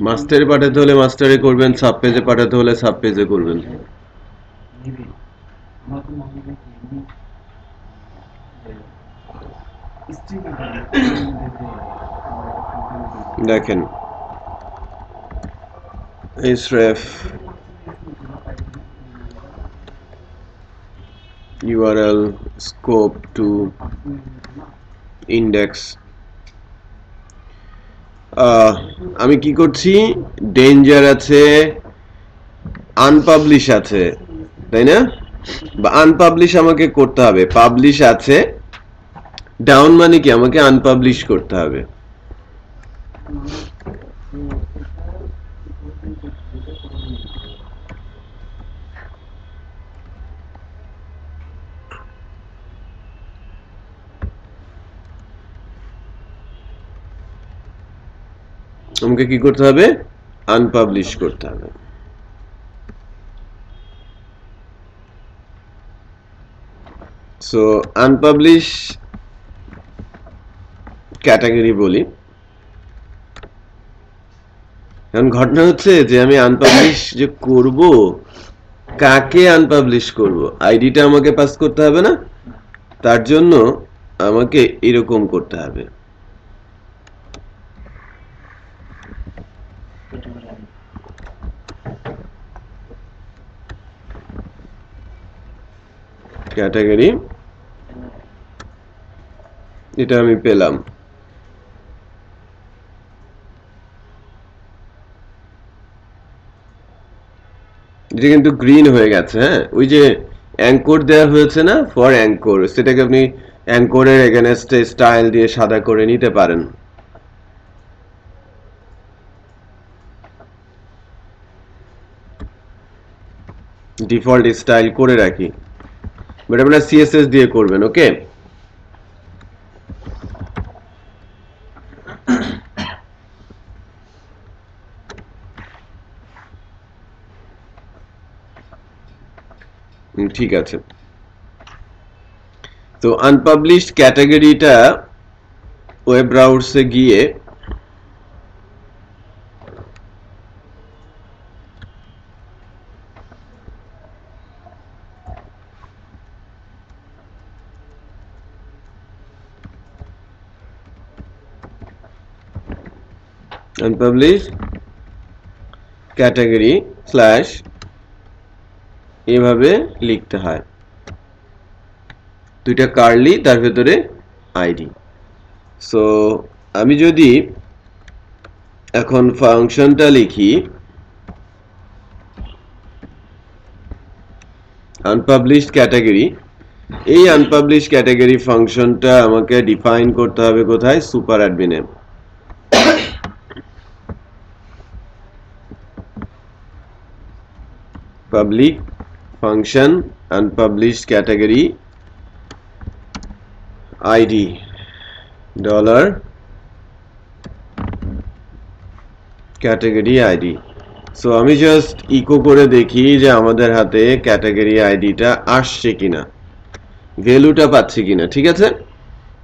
মাস্টারে পাঠাতে হলে মাস্টারে করবেন, সাব পেজে পাঠাতে হলে সাব পেজে করবেন। দেখেন, href url scope to index। আমি কি করছি? ডেঞ্জার আছে, আনপাবলিশ আছে, তাই না? বা আনপাবলিশ আমাকে করতে হবে, পাবলিশ আছে, ডাউন মানে কি? আমাকে আনপাবলিশ করতে হবে। আমাকে কি করতে হবে? আনপাবলিশ করতে হবে। সো আনপাবলিশ ক্যাটাগরি বলি। এখন ঘটনা হচ্ছে যে আমি আনপাবলিশ যে করব, কাকে আনপাবলিশ করব, আইডিটা আমাকে পাস করতে হবে না? তার জন্য আমাকে এরকম করতে হবে। ক্যাটাগরি, এটা আমি পেলাম। এটা কিন্তু গ্রিন হয়ে গেছে। হ্যাঁ, ওই যে অ্যাঙ্কর দেওয়া হয়েছে না, ফর অ্যাঙ্কর, সেটাকে আপনি অ্যাঙ্করের এগেনস্টে স্টাইল দিয়ে সাদা করে নিতে পারেন। ডিফল্ট স্টাইল করে রাখি, বাট আপনারা সিএসএস দিয়ে করবেন। ওকে, ঠিক আছে। তো আনপাবলিশড ক্যাটাগরিটা ওয়েব ব্রাউজারে গিয়ে আনপাবলিশড ক্যাটাগরি স্ল্যাশ এভাবে লিখতে হয়, দুইটা কার্লি, তার ভেতরে আইডি। সো আমি যদি এখন ফাংশনটা লিখি আনপাবলিশড ক্যাটাগরি, এই আনপাবলিশড ক্যাটাগরি ফাংশনটা আমাকে ডিফাইন করতে হবে কোথায়? সুপার অ্যাডমিনে। Public function unpublished category ID dollar category ID. So আমি জাস্ট ইকো করে দেখি যে আমাদের হাতে ক্যাটাগরি আইডিটা আসছে কিনা, ভ্যালুটা পাচ্ছি কিনা। ঠিক আছে,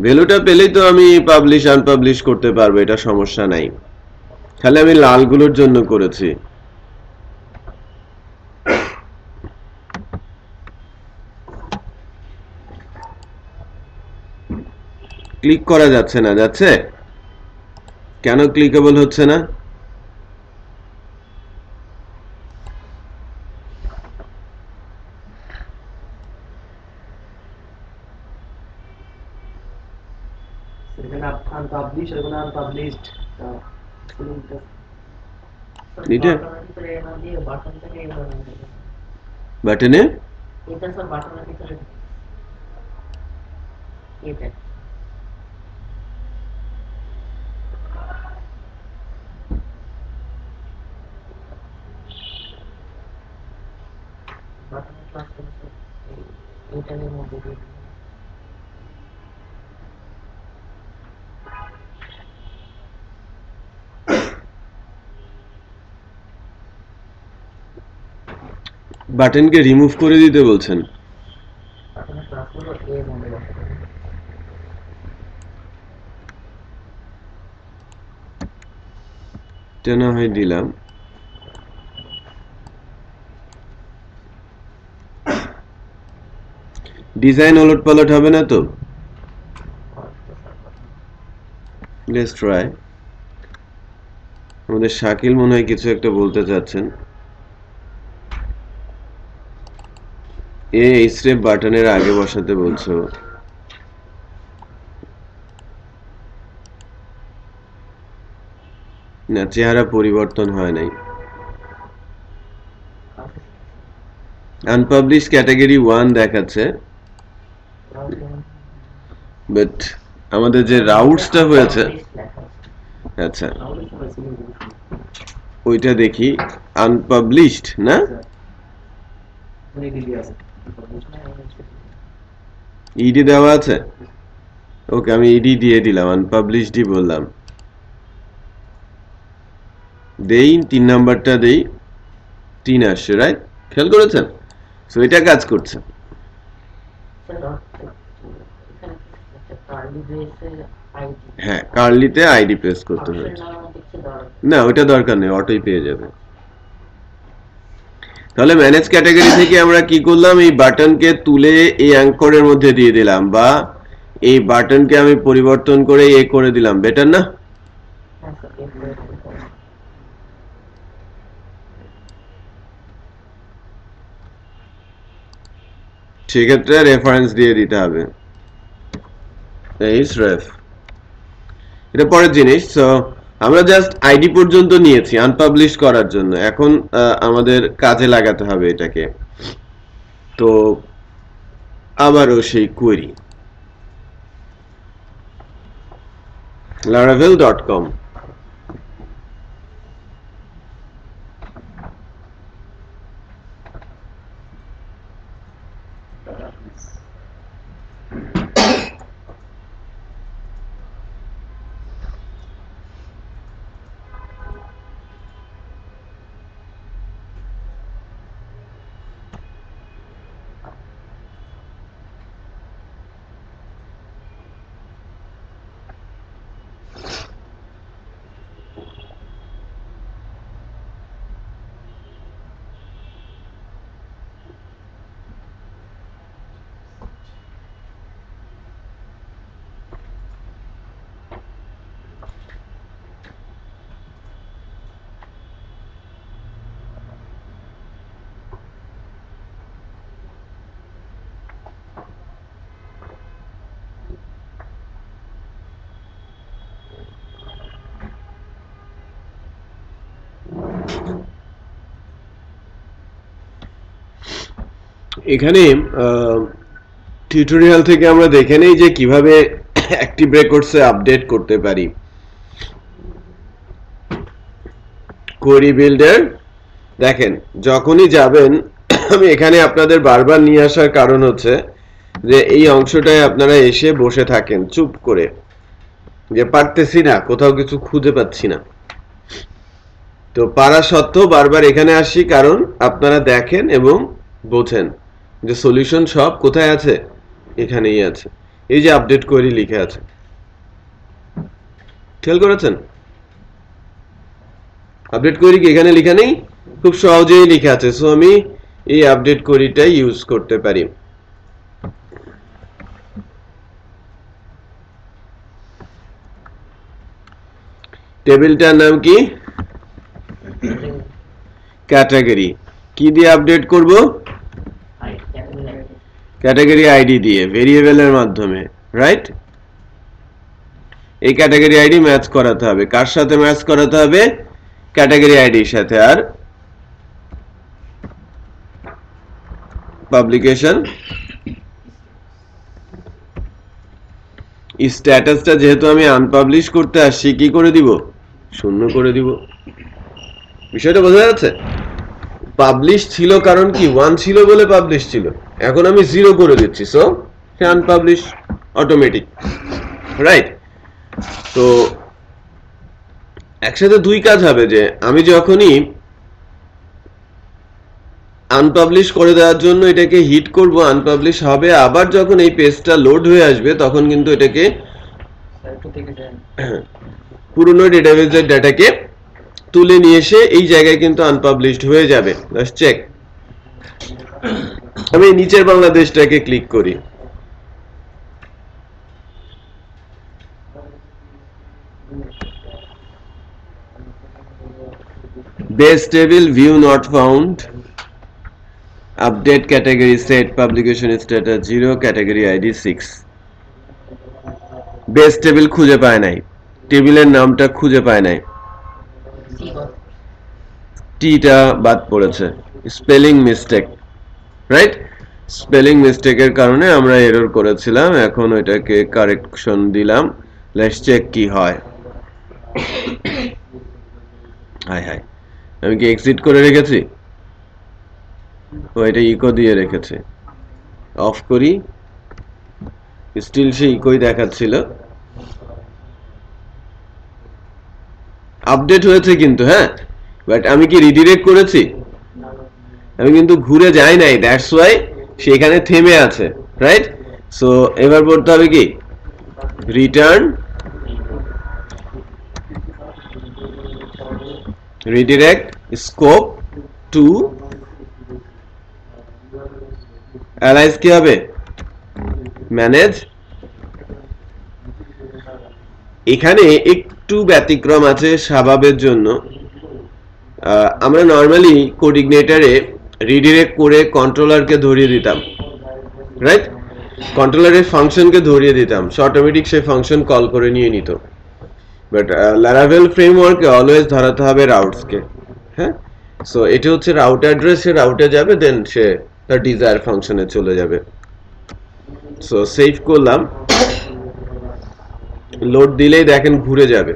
ভ্যালুটা পেলেই তো আমি পাবলিশ আনপাবলিশ করতে পারবো, এটা সমস্যা নাই। খালি আমি লালগুলোর জন্য করেছি। ক্লিক করা যাচ্ছে না, যাচ্ছে কেন? ক্লিকেবল হচ্ছে না? এটা বাটনে এটা সব বাটনের ভিতরে এটা বাটনের ক্লাস করতে এটার মধ্যে দিয়ে বাটনকে রিমুভ করে দিতে বলছেন? বাটনের ক্লাসগুলো এর মধ্যে বসাতে হবে। এটা না হয় দিলাম। ডিজাইন ওলট পালট হবে না তো? Let's try. আমাদের শাকিল মনে হয় কিছু একটা বলতে চাচ্ছেন। এই স্টেপ বাটনের আগে বসাতে বলছো? না, চেহারা পরিবর্তন হয় নাই। আনপাবলিশ ক্যাটাগরি 1 দেখাচ্ছে, বাট আমাদের যে রাউটসটা হয়েছে, আচ্ছা ওইটা দেখি। আনপাবলিশড না, ইডি দেওয়া আছে। ওকে, আমি ইডি দিয়ে দিলাম, আনপাবলিশডই বললাম। দেই 3 নাম্বারটা দেই, 3 আসছে, রাইট? খেয়াল করেছেন? সো এটা কাজ করছে। হ্যাঁ, কার্লিতে আইডি প্রেস করতে হচ্ছে। না ওটা দরকার নেই, অটোই পেয়ে যাবে। তাহলে ম্যানেজ ক্যাটাগরি থেকে আমরা কি করলাম, এই বাটনকে তুলে এই অ্যাঙ্করের মধ্যে দিয়ে দিলাম, বা এই বাটনকে আমি পরিবর্তন করে এ করে দিলাম, বেটার না? হ্যাঁ স্যার, এর করে দিন। সেক্ষেত্রে রেফারেন্স দিয়ে দিতে হবে, ref। এটা পরের জিনিস। সো আমরা জাস্ট আইডি পর্যন্ত নিয়েছি আনপাবলিশ করার জন্য, এখন আমাদের কাজে লাগাতে হবে এটাকে। তো আবারও সেই কোয়েরি laravel.com। এখানে টিউটোরিয়াল থেকে আমরা দেখে নেই যে কিভাবে অ্যাক্টিভ রেকর্ডসে আপডেট করতে পারি। কোয়েরি বিল্ডার দেখেন, যখনই যাবেন, আমি এখানে আপনাদের বারবার নিয়ে আসার কারণ হচ্ছে যে এই অংশটায় আপনারা এসে বসে থাকেন চুপ করে, যে পারতেছি না, কোথাও কিছু খুঁজে পাচ্ছি না। তো পারা সত্ত্বেও বারবার এখানে আসি, কারণ আপনারা দেখেন এবং বোঝেন যে সলিউশন সব কোথায় আছে, এখানেই আছে। এই যে আপডেট কোয়েরি লিখে আছে, খেয়াল করেছেন? আপডেট কোয়েরি কি এখানে লেখা নেই? খুব সহজেই লেখা আছে। সো আমি এই আপডেট কোয়েরিটা ইউজ করতে পারি। টেবিলটার নাম কি? ক্যাটাগরি। কি দিয়ে আপডেট করব? ক্যাটাগরি আইডি দিয়ে, ভেরিয়েবলের মাধ্যমে, রাইট? এই ক্যাটাগরি আইডি ম্যাচ করাতে হবে। কার সাথে ম্যাচ করাতে হবে? ক্যাটাগরি আইডির সাথে। আর পাবলিকেশন স্ট্যাটাসটা যেহেতু আমি আনপাবলিশ করতে আসছি, কি করে দিব? শূন্য করে দিব। বিষয়টা বোঝা যাচ্ছে? পাবলিশ ছিল কারণ কি, 1 ছিল বলে পাবলিশ ছিল, এখন আমি 0 করে দিচ্ছি, সো সে আনপাবলিশ অটোমেটিক, রাইট? তো একসাথে দুই কাজ হবে, যে আমি যখনই আনপাবলিশ করে দেওয়ার জন্য এটাকে হিট করব, আনপাবলিশ হবে, আবার যখন এই পেজটা লোড হয়ে আসবে তখন কিন্তু এটাকে পুরনো ডেটাবেসের ডাটাকে তুলে নিয়ে এসে এই জায়গায় কিন্তু আনপাবলিশড হয়ে যাবে। Just check. আমি নিচের বাংলাদেশটাকে ক্লিক করি, base table view not found, update category set, publication status 0, category id 6। base table খুঁজে পায় নাই, টেবিলের নামটা খুঁজে পায় নাই, টিটা বাদ পড়েছে, স্পেলিং মিস্টেক, রাইট? স্পেলিং মিস্টেকের কারণে আমরা এরর করেছিলাম, এখন ওইটাকে কারেকশন দিলাম। লেটস চেক কি হয়। হাই হাই, আমি কি এক্সিট করে রেখেছি? ও এটা ইকো দিয়ে রেখেছে। অফ করি, স্টিল সে ইকোই দেখাচ্ছিল। আপডেট হয়েছে কিন্তু, হ্যাঁ, বাট আমি কি রিডিরেক্ট করেছি? আমি কিন্তু ঘুরে যাই নাই, দ্যাটস ওয়াই সেখানে থেমে আছে, রাইট? সো এবার বলতে হবে কি, return redirect scope to alias কি হবে manage এখানে একটু ব্যতিক্রম আছে স্বভাবের জন্য আমরা নরমালি কোঅর্ডিনেটরে রিডিরেক্ট করে কন্ট্রোলারকে ধরিয়ে দিতাম রাইট কন্ট্রোলারের ফাংশনকে ধরিয়ে দিতাম সো অটোমেটিক সেই ফাংশন কল করে নিয়ে নিত বাট Laravel ফ্রেমওয়ার্কে অলওয়েজ ধরাতে হবে রাউটসকে হ্যাঁ সো এটা হচ্ছে রাউট অ্যাড্রেস সে রাউটে যাবে দেন সে তার ডিজায়ার ফাংশনে চলে যাবে সো সেভ করলাম লোড দিলেই দেখেন ঘুরে যাবে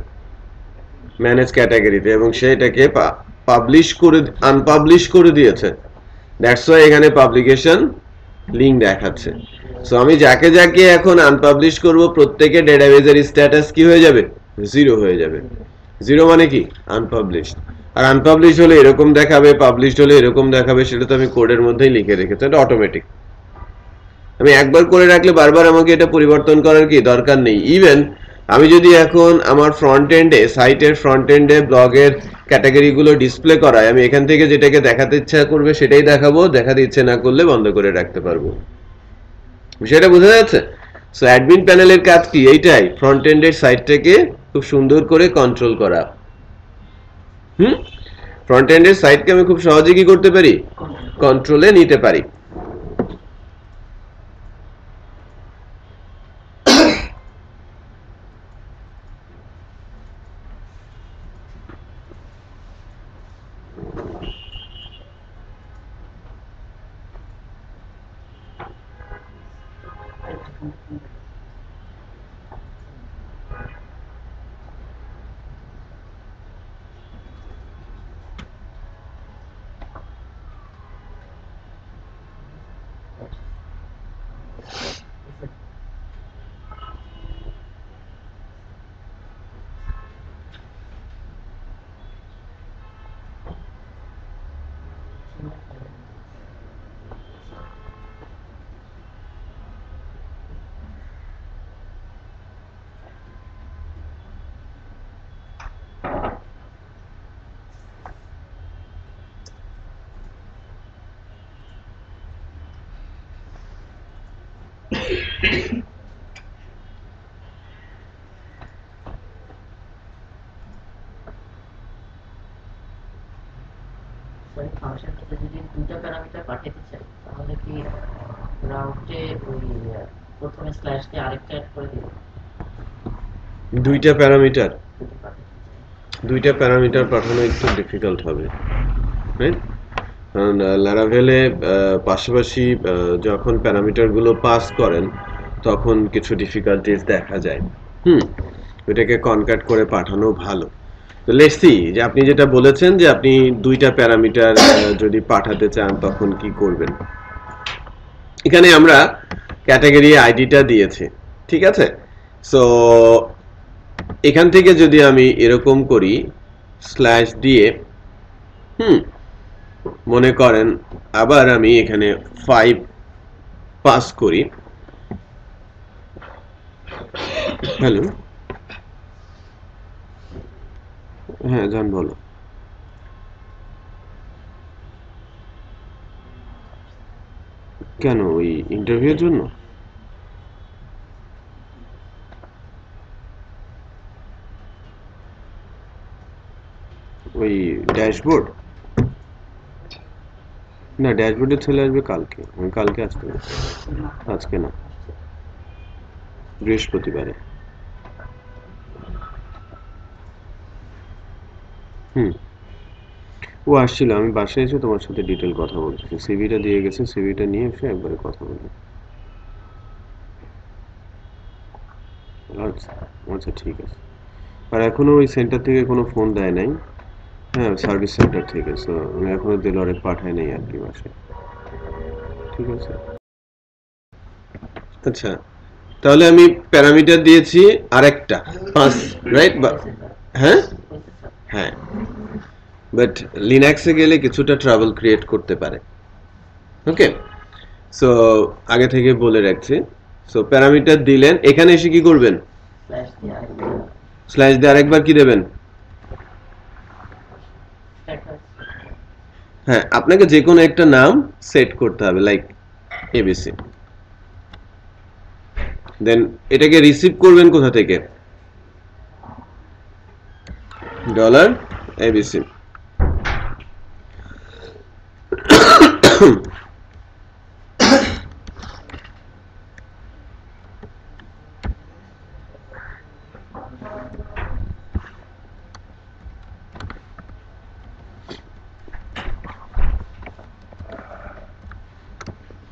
ম্যানেজ ক্যাটাগরিতে এবং সে এটাকে পাবলিশ করে আনপাবলিশ করে দিয়েছে দ্যাটস ওয়াই এখানে পাবলিকেশন লিংক দেখাচ্ছে সো আমি যাকে যাকে এখন আনপাবলিশ করব প্রত্যেককে ডেটাবেজের স্ট্যাটাস কি হয়ে যাবে জিরো হয়ে যাবে জিরো মানে কি আনপাবলিশড আর আনপাবলিশ হলে এরকম দেখাবে পাবলিশড হলে এরকম দেখাবে সেটা তো আমি কোডের মধ্যেই লিখে রেখেছি এটা অটোমেটিক আমি একবার করে রাখলে বারবার আমাকে এটা পরিবর্তন করার কি দরকার নেই ইভেন আমি যদি এখন আমার ফ্রন্ট এন্ডে সাইটের ফ্রন্ট এন্ডে ব্লগের ক্যাটাগরিগুলো ডিসপ্লে করাই আমি এখান থেকে যেটাকে দেখাতে ইচ্ছা করবে সেটাই দেখাবো দেখাতে ইচ্ছে না করলে বন্ধ করে রাখতে পারবো বিষয়টা বোঝা যাচ্ছে সো অ্যাডমিন প্যানেলের কাজ কি এইটাই ফ্রন্ট এন্ডের সাইটটাকে খুব সুন্দর করে কন্ট্রোল করা ফ্রন্ট এন্ডের সাইটকে আমি খুব সহজে কি করতে পারি কন্ট্রোলে নিতে পারি ফাংশনটাতে যদি দুটো প্যারামিটার পাঠাতে চাই তাহলে কি রাউটে ওই প্রথমে স্ল্যাশ দিয়ে আরেকটা অ্যাড করে দিব দুইটা প্যারামিটার পাঠানো একটু ডিফিকাল্ট হবে রাইট কারণ Laravel-এ পাশাপাশি যখন প্যারামিটারগুলো পাস করেন তখন কিছু ডিফিকাল্টিজ দেখা যায় ওইটাকে কনক্যাট করে পাঠানো ভালো তো লেটস সি যে আপনি যেটা বলেছেন যে আপনি দুইটা প্যারামিটার যদি পাঠাতে চান তখন কি করবেন এখানে আমরা ক্যাটাগরি আইডিটা দিয়েছি ঠিক আছে সো এখান থেকে যদি আমি এরকম করি স্ল্যাশ দিয়ে মনে করেন আবার আমি এখানে 5 পাস করি হ্যালো হ্যাঁ জান বলো কেন ওই ইন্টারভিউর জন্য ওই ড্যাশবোর্ড না ড্যাশবোর্ডে চলে আসবে কালকে আমি কালকে আসতে আজকে না বৃহস্পতিবারে ও আসছিল আমি বাসায় এসে তোমার সাথে ডিটেল কথা বলতেছি সিভিটা দিয়ে গেছে সিভিটা নিয়ে এসে একবারে কথা বলবো আচ্ছা আচ্ছা ঠিক আছে আর এখনো ওই সেন্টার থেকে কোনো ফোন দেয় নাই হ্যাঁ সার্ভিস সেন্টার থেকে সো আমি এখনো দিলরে পাঠাই নাই আর কি বাসায় ঠিক আছে আচ্ছা তাহলে আমি প্যারামিটার দিয়েছি আরেকটা 5 রাইট হ্যাঁ হ্যাঁ বাট লিনাক্সে গেলে কিছুটা ট্রাবল ক্রিয়েট করতে পারে ওকে সো আগে থেকে বলে রাখছি সো প্যারামিটার দিলেন এখানে এসে কি করবেন স্ল্যাশ দিয়ে আরেকবার কি দেবেন হ্যাঁ, আপনাকে যে কোনো একটা নাম সেট করতে হবে, লাইক এবিসি। দেন এটাকে রিসিভ করবেন কোথা থেকে? Dollar ABC.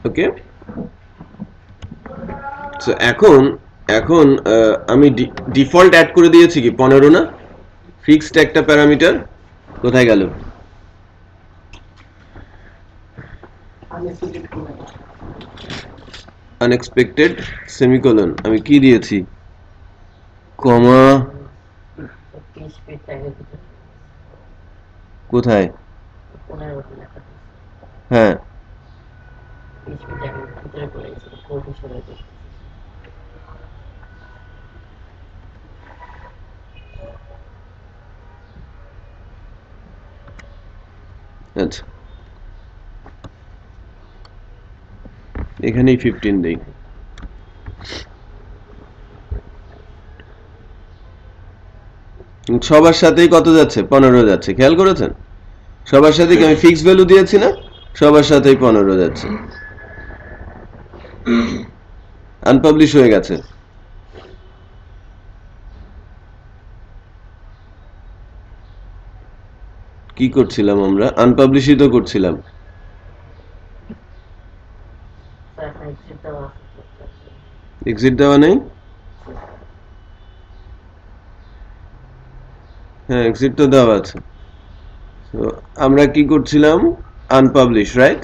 ওকে, সো এখন এখন আমি ডিফল্ট অ্যাড করে দিয়েছি কি 15 না? ফিক্সড একটা প্যারামিটার কোথায় গেল? আনএক্সপেক্টেড সেমিকোলন আমি কি দিয়েছি? কমা PHP ট্যাগের ভিতরে কোথায়? 15 লেখা হ্যাঁ, PHP ট্যাগের ভিতরে পড়েছে কোড হিসেবে দেখতে। আচ্ছা, এখানেই 15 দেই। সবার সাথেই কত যাচ্ছে? 15 যাচ্ছে। খেয়াল করেছেন? সবার সাথে কি আমি ফিক্স ভ্যালু দিয়েছি না? সবার সাথেই 15 যাচ্ছে। আনপাবলিশ হয়ে গেছে। কি করছিলাম আমরা? আনপাবলিশই তো করছিলাম। স্যার আপনার এক্সিট দেওয়া আছে। এক্সিট দেওয়া নেই? হ্যাঁ, এক্সিট তো দেওয়া আছে। তো আমরা কি করছিলাম? Unpublish, right?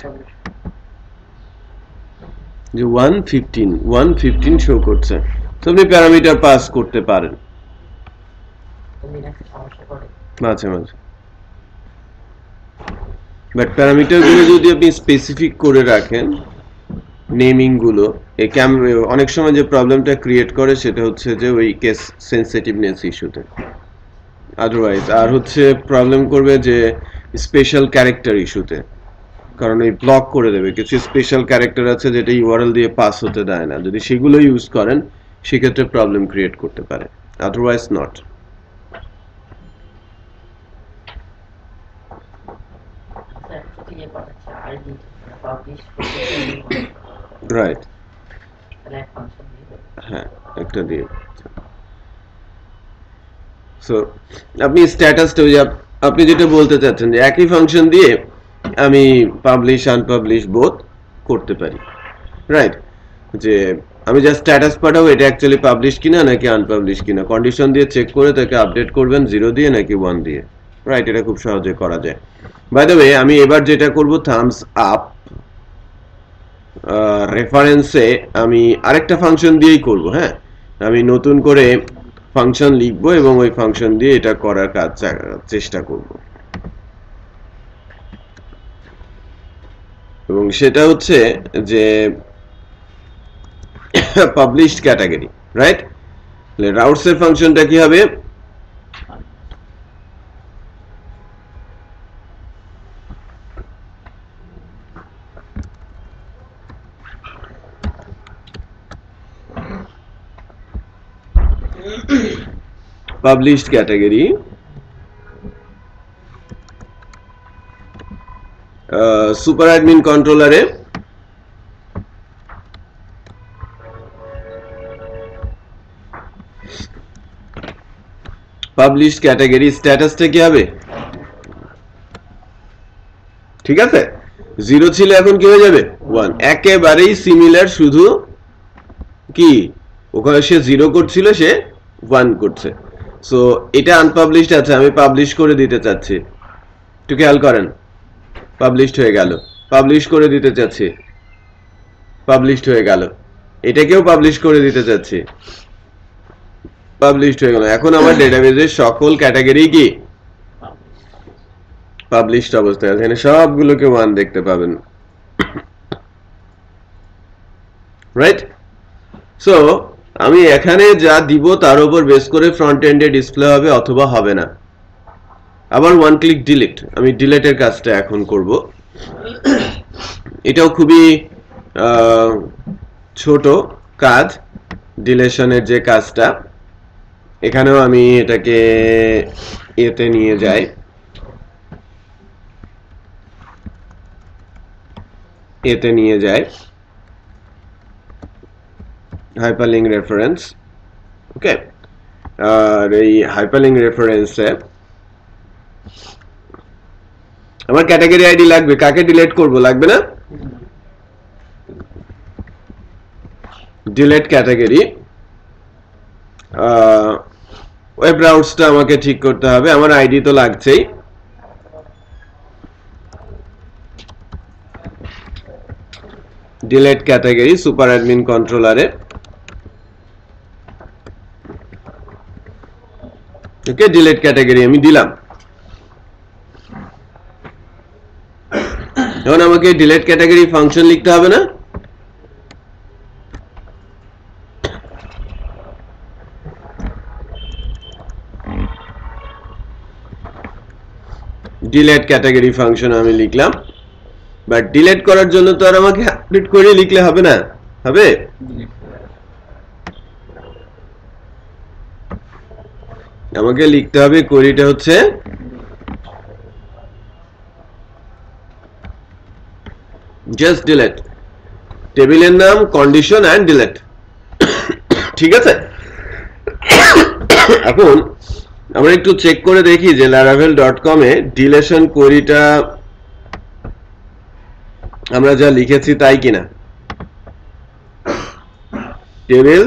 যে 115 শো করছে। তো আপনি প্যারামিটার পাস করতে পারেন লিনাক্সে সমস্যা করে। মাঝে মাঝে, বাট প্যারামিটার গুলো যদি আপনি স্পেসিফিক করে রাখেন, নেমিং গুলো, অনেক সময় যে প্রবলেমটা ক্রিয়েট করে সেটা হচ্ছে যে ওই কেস সেনসিটিভনেস ইস্যুতে। আদারওয়াইজ আর হচ্ছে প্রবলেম করবে যে স্পেশাল ক্যারেক্টার ইস্যুতে, কারণ এই ব্লক করে দেবে। কিছু স্পেশাল ক্যারেক্টার আছে যেটা ইউআরএল দিয়ে পাস হতে দেয় না, যদি সেগুলো ইউজ করেন সেক্ষেত্রে প্রবলেম ক্রিয়েট করতে পারে, আদারওয়াইজ নট। স্যার যদি ইয়ে পাঠাচ্ছে আইডি পাবলিশ রাইট, তাহলে এক ফাংশন দিয়ে হ্যাঁ একটা দিয়ে। সো আপনি স্ট্যাটাসটা ওই আপনি যেটা বলতে চাচ্ছেন যে একই ফাংশন দিয়ে আমি পাবলিশ আনপাবলিশ বোথ করতে পারি, রাইট? যে আমি জাস্ট স্ট্যাটাস পাঠাবো এটা অ্যাকচুয়ালি পাবলিশ কিনা নাকি আনপাবলিশ কিনা, কন্ডিশন দিয়ে চেক করে তাকে আপডেট করবেন 0 দিয়ে নাকি 1 দিয়ে, রাইট? এটা খুব সহজে করা যায়। বাই দ্য ওয়ে, আমি এবার যেটা করব, থামস আপ রেফারেন্সে আমি আরেকটা ফাংশন দিয়েই করব। হ্যাঁ, আমি নতুন করে ফাংশন লিখবো এবং ওই ফাংশন দিয়ে এটা করার কাজ চেষ্টা করব, এবং সেটা হচ্ছে যে পাবলিশড ক্যাটাগরি, রাইট? রাউটস এর ফাংশনটা কি হবে? পাবলিশড ক্যাটাগরি সুপার অ্যাডমিন কন্ট্রোলারে পাবলিশড ক্যাটাগরি স্ট্যাটাসটা কি হবে? ঠিক আছে, 0 ছিল, এখন কি হয়ে যাবে? 1। একেবারেই সিমিলার, শুধু কি ওখানে সে 0 করছিল, সে 1 করছে। সো এটা আনপাবলিশড আছে, আমি পাবলিশ করে দিতে চাচ্ছি, একটু খেয়াল করেন। পাবলিশড হয়ে গেল। পাবলিশ করে দিতে চাচ্ছি, পাবলিশড হয়ে গেল। এটাকেও পাবলিশ করে দিতে চাচ্ছি, পাবলিশড হয়ে গেল। এখন আমার ডেটাবেজের সকল ক্যাটাগরি কি পাবলিশড অবস্থায় আছে, এখানে সবগুলোকে 1 দেখতে পাবেন, রাইট? সো আমি এখানে যা দিব তার উপর বেস করে ফ্রন্ট এন্ডে ডিসপ্লে হবে অথবা হবে না। আবার ওয়ান ক্লিক ডিলিট, আমি ডিলিটের কাজটা এখন করব। এটাও খুবই ছোট কাজ, ডিলেশনের যে কাজটা। এখানেও আমি এটাকে এতে নিয়ে যাই, এতে নিয়ে যাই হাইপারলিংক রেফারেন্স। ওকে, আর এই হাইপারলিংক রেফারেন্সে আমার ক্যাটাগরি আইডি লাগবে, কাকে ডিলিট করব লাগবে না? Delete category. ওয়েব ব্রাউজারটা আমাকে ঠিক করতে হবে, আমার আইডি তো লাগছেই। ডিলিট ক্যাটাগরি সুপার অ্যাডমিন কন্ট্রোলারে। ওকে, ডিলিট ক্যাটাগরি আমি দিলাম। এখন আমাকে ডিলিট ক্যাটাগরি ফাংশন লিখতে হবে না? ডিলিট ক্যাটাগরি ফাংশন আমি লিখলাম, বাট ডিলিট করার জন্য তো আর আমাকে আপডেট করে লিখলে হবে না, হবে? আমাকে লিখতে হবে কোয়েরিটা হচ্ছে জাস্ট ডিলিট, টেবিলের নাম, কন্ডিশন এন্ড ডিলিট। ঠিক আছে, এখন আমরা একটু চেক করে দেখি যে laravel.com এ ডিলেশন কোয়েরিটা আমরা যা লিখেছি তাই কিনা। টেবিল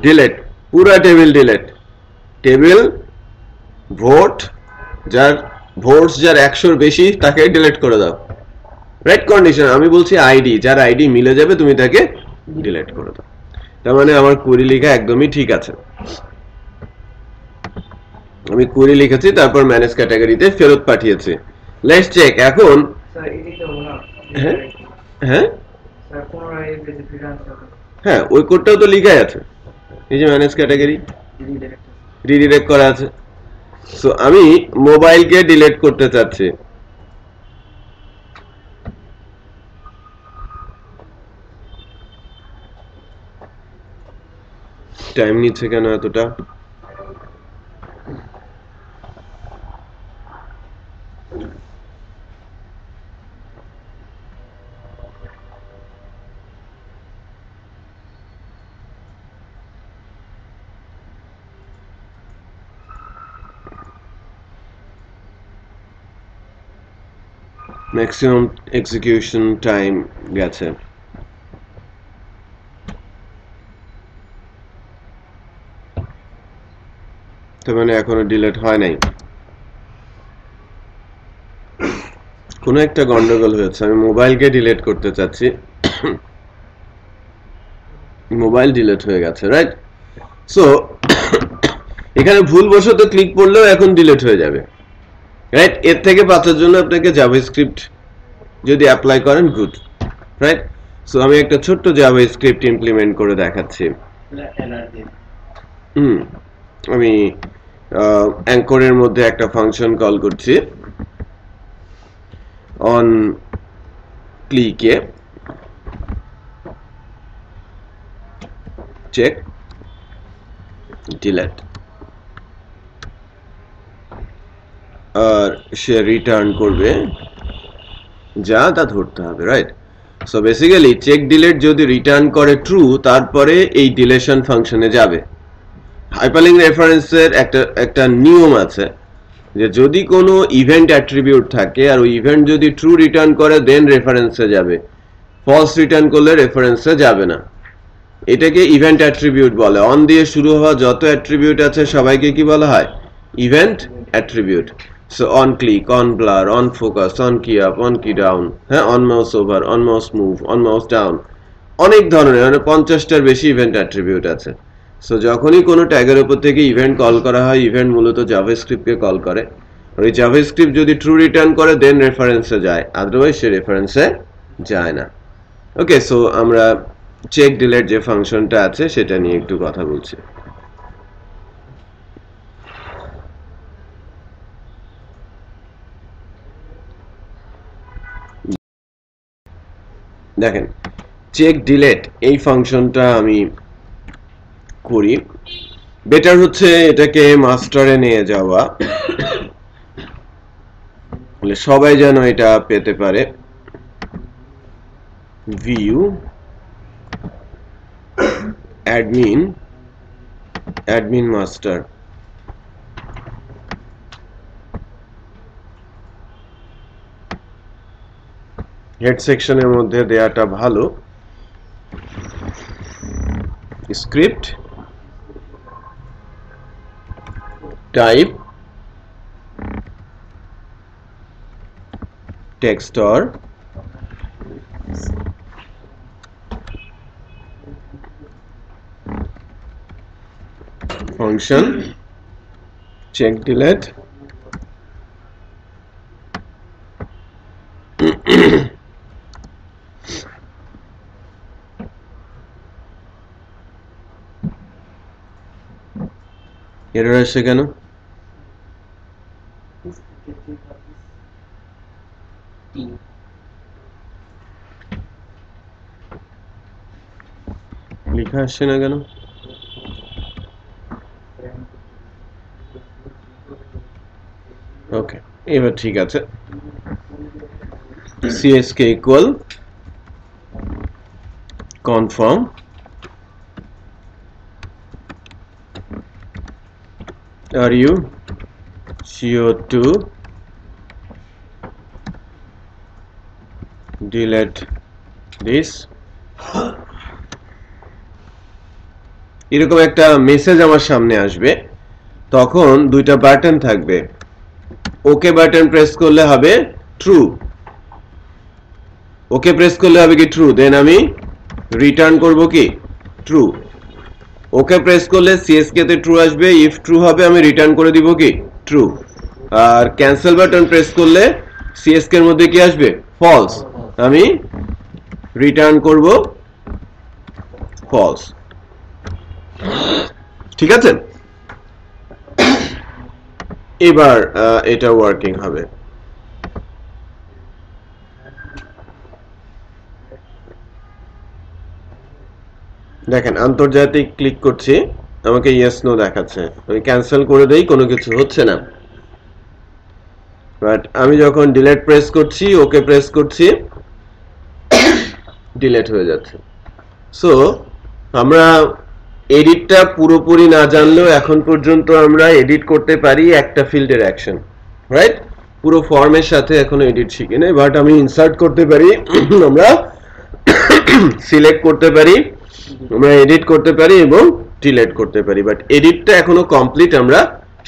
ডিলিট, পুরা টেবিল ডিলিট, টেবিল ভোট, যার ভোটস যার 100-র বেশি তাকে ডিলিট করে দাও। রাইট কন্ডিশন, আমি বলছি আইডি, যার আইডি মিলে যাবে তুমি তাকে ডিলিট করে দাও। তার মানে আমার কোয়েরি লেখা একদমই ঠিক আছে। আমি কোয়েরি লিখেছি, তারপর ম্যানেজ ক্যাটাগরিতে ফেরত পাঠিয়েছি। লেটস চেক এখন। হ্যাঁ হ্যাঁ হ্যাঁ, ওই কোডটাও তো লেখাই আছে, এই যে ম্যানেজ ক্যাটাগরি রিডিরেক্ট করা আছে। সো আমি মোবাইলকে ডিলিট করতে চাচ্ছি। টাইম নিচ্ছে কেন এতটা? ম্যাক্সিমাম এক্সিকিউশন টাইম গেছে। তো মানে এখনো ডিলিট হয় নাই, কোনো একটা গন্ডগোল হয়েছে। আমি মোবাইলকে ডিলিট করতে চাচ্ছি, মোবাইল ডিলিট হয়ে গেছে, রাইট? সো এখানে ভুলবশত ক্লিক করলেও এখন ডিলিট হয়ে যাবে, রাইট? এর থেকে বাঁচার জন্য আপনাকে জাভাস্ক্রিপ্ট যদি অ্যাপ্লাই করেন, গুড, রাইট? সো আমি একটা ছোট্ট জাভাস্ক্রিপ্ট ইমপ্লিমেন্ট করে দেখাচ্ছি। আমি অ্যাঙ্করের মধ্যে একটা ফাংশন কল করছি, অন ক্লিকে চেক ডিলিট, আর সে রিটার্ন করবে যা তা ধরতে হবে, right? So basically check delete যদি রিটার্ন করে ট্রু, তারপরে এই ডিলেশন ফাংশনে যাবে। হাইপারলিংক রেফারেন্সের একটা নিয়ম আছে যে যদি কোনো ইভেন্ট অ্যাট্রিবিউট থাকে আর ওই ইভেন্ট যদি ট্রু রিটার্ন করে দেন রেফারেন্সে যাবে, ফলস রিটার্ন করলে রেফারেন্সে যাবে না। এটাকে ইভেন্ট অ্যাট্রিবিউট বলে। অন দিয়ে শুরু হওয়া যত অ্যাট্রিবিউট আছে সবাইকে কি বলা হয়? Event attribute. So on click, on blur, on focus, on কি আপ, অন কি ডাউন, হ্যাঁ, on mouse over, on mouse move, on mouse down, অনেক ধরনের, মানে 50টার বেশি ইভেন্ট অ্যাট্রিবিউট আছে। সো যখনই কোনো ট্যাগের উপর থেকে ইভেন্ট কল করা হয়, ইভেন্ট মূলত জাভাস্ক্রিপ্টকে কল করে। ওই জাভাস্ক্রিপ্ট যদি ট্রু রিটার্ন করে দেন রেফারেন্সে যায়, আদারওয়াইজ সে রেফারেন্সে যায় না। ওকে, সো আমরা চেক ডিলিট যে ফাংশনটা আছে সেটা নিয়ে একটু কথা বলছি। দেখেন চেক ডিলেট এই ফাংশনটা আমি করি, বেটার হচ্ছে এটাকে মাস্টারে নিয়ে যাওয়া, বলে সবাই যেন এটা পেতে পারে। ভিউ অ্যাডমিন মাস্টার, হেড সেকশনের মধ্যে দেয়াটা ভালো। Script type text or function check delete error আসছে কেন? লেখা আসছে না কেন? ওকে, এবার ঠিক আছে। csk equal confirm are you sure to delete this? এরকম একটা মেসেজ আমার সামনে আসবে, তখন দুইটা বাটন থাকবে, ওকে বাটন প্রেস করলে হবে ট্রু, ওকে প্রেস করলে হবে কি ট্রু, দেন আমি রিটার্ন করব কি ট্রু। ওকে প্রেস করলে সিএসকে তে ট্রু আসবে, ইফ ট্রু হবে আমি রিটার্ন করে দিব কি ট্রু। আর ক্যান্সেল বাটন প্রেস করলে সিএসকে এর মধ্যে কি আসবে ফলস, আমি রিটার্ন করব ফলস। ঠিক আছে, এবার এটা ওয়ার্কিং হবে। দেখেন আন্তর্জাতিক ক্লিক করছি, আমাকে ইয়েস নো দেখাচ্ছে, আমি ক্যান্সেল করে দেই, কোনো কিছু হচ্ছে না। বাট আমি যখন ডিলিট প্রেস করছি, ওকে প্রেস করছি, ডিলিট হয়ে যাচ্ছে। সো আমরা এডিটটা পুরোপুরি না জানলেও এখন পর্যন্ত আমরা এডিট করতে পারি একটা ফিল্ডের অ্যাকশন, রাইট? পুরো ফর্মের সাথে এখনো এডিট শিখি নাই, বাট আমি ইনসার্ট করতে পারি, আমরা সিলেক্ট করতে পারি, আমরা এডিট করতে পারি এবং ডিলিট করতে পারি, বাট এডিটটা এখনো কমপ্লিট আমরা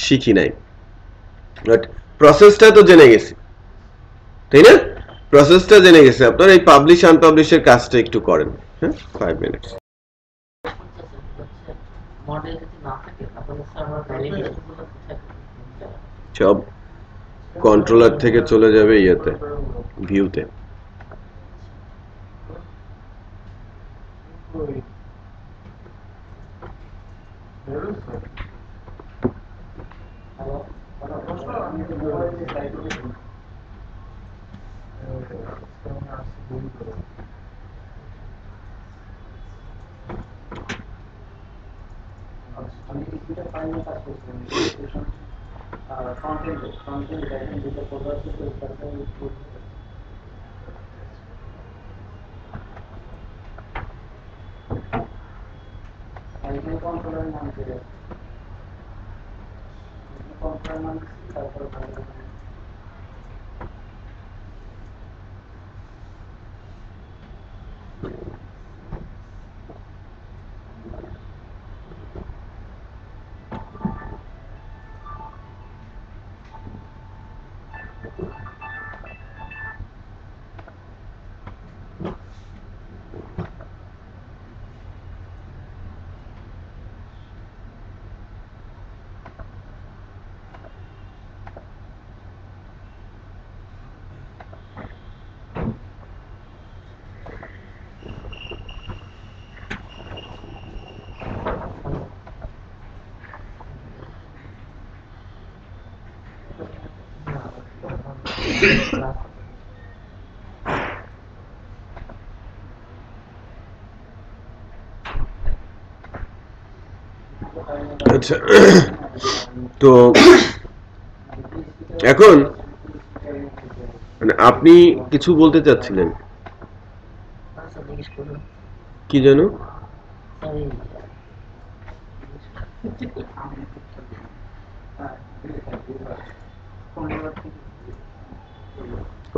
শিখি নাই। বাট প্রসেসটা তো জেনে গেছি, তাই না? প্রসেসটা জেনে গেছে। আপনারা এই পাবলিশ আনপাবলিশের কাজটা একটু করেন, হ্যাঁ 5 মিনিট। মডেল যদি না থাকে তাহলে সার্ভার ভ্যালিডেশন গুলো কোথায় সব কন্ট্রোলার থেকে চলে যাবে ইয়েতে, ভিউতে। আমি কিছুটা ফাইলে কাজ করছিলাম, ফ্রন্ট এন্ড ব্যাক এন্ড দুটো ফোল্ডার থেকে তারপরে ইউজ করছি। এখানে কন্ট্রোলার নাম দিয়ে কন্ট্রোলার নাম তারপরে আচ্ছা, তো এখন মানে আপনি কিছু বলতে চাচ্ছিলেন আচ্ছা জিজ্ঞেস করুন কি জানো? স্যার এই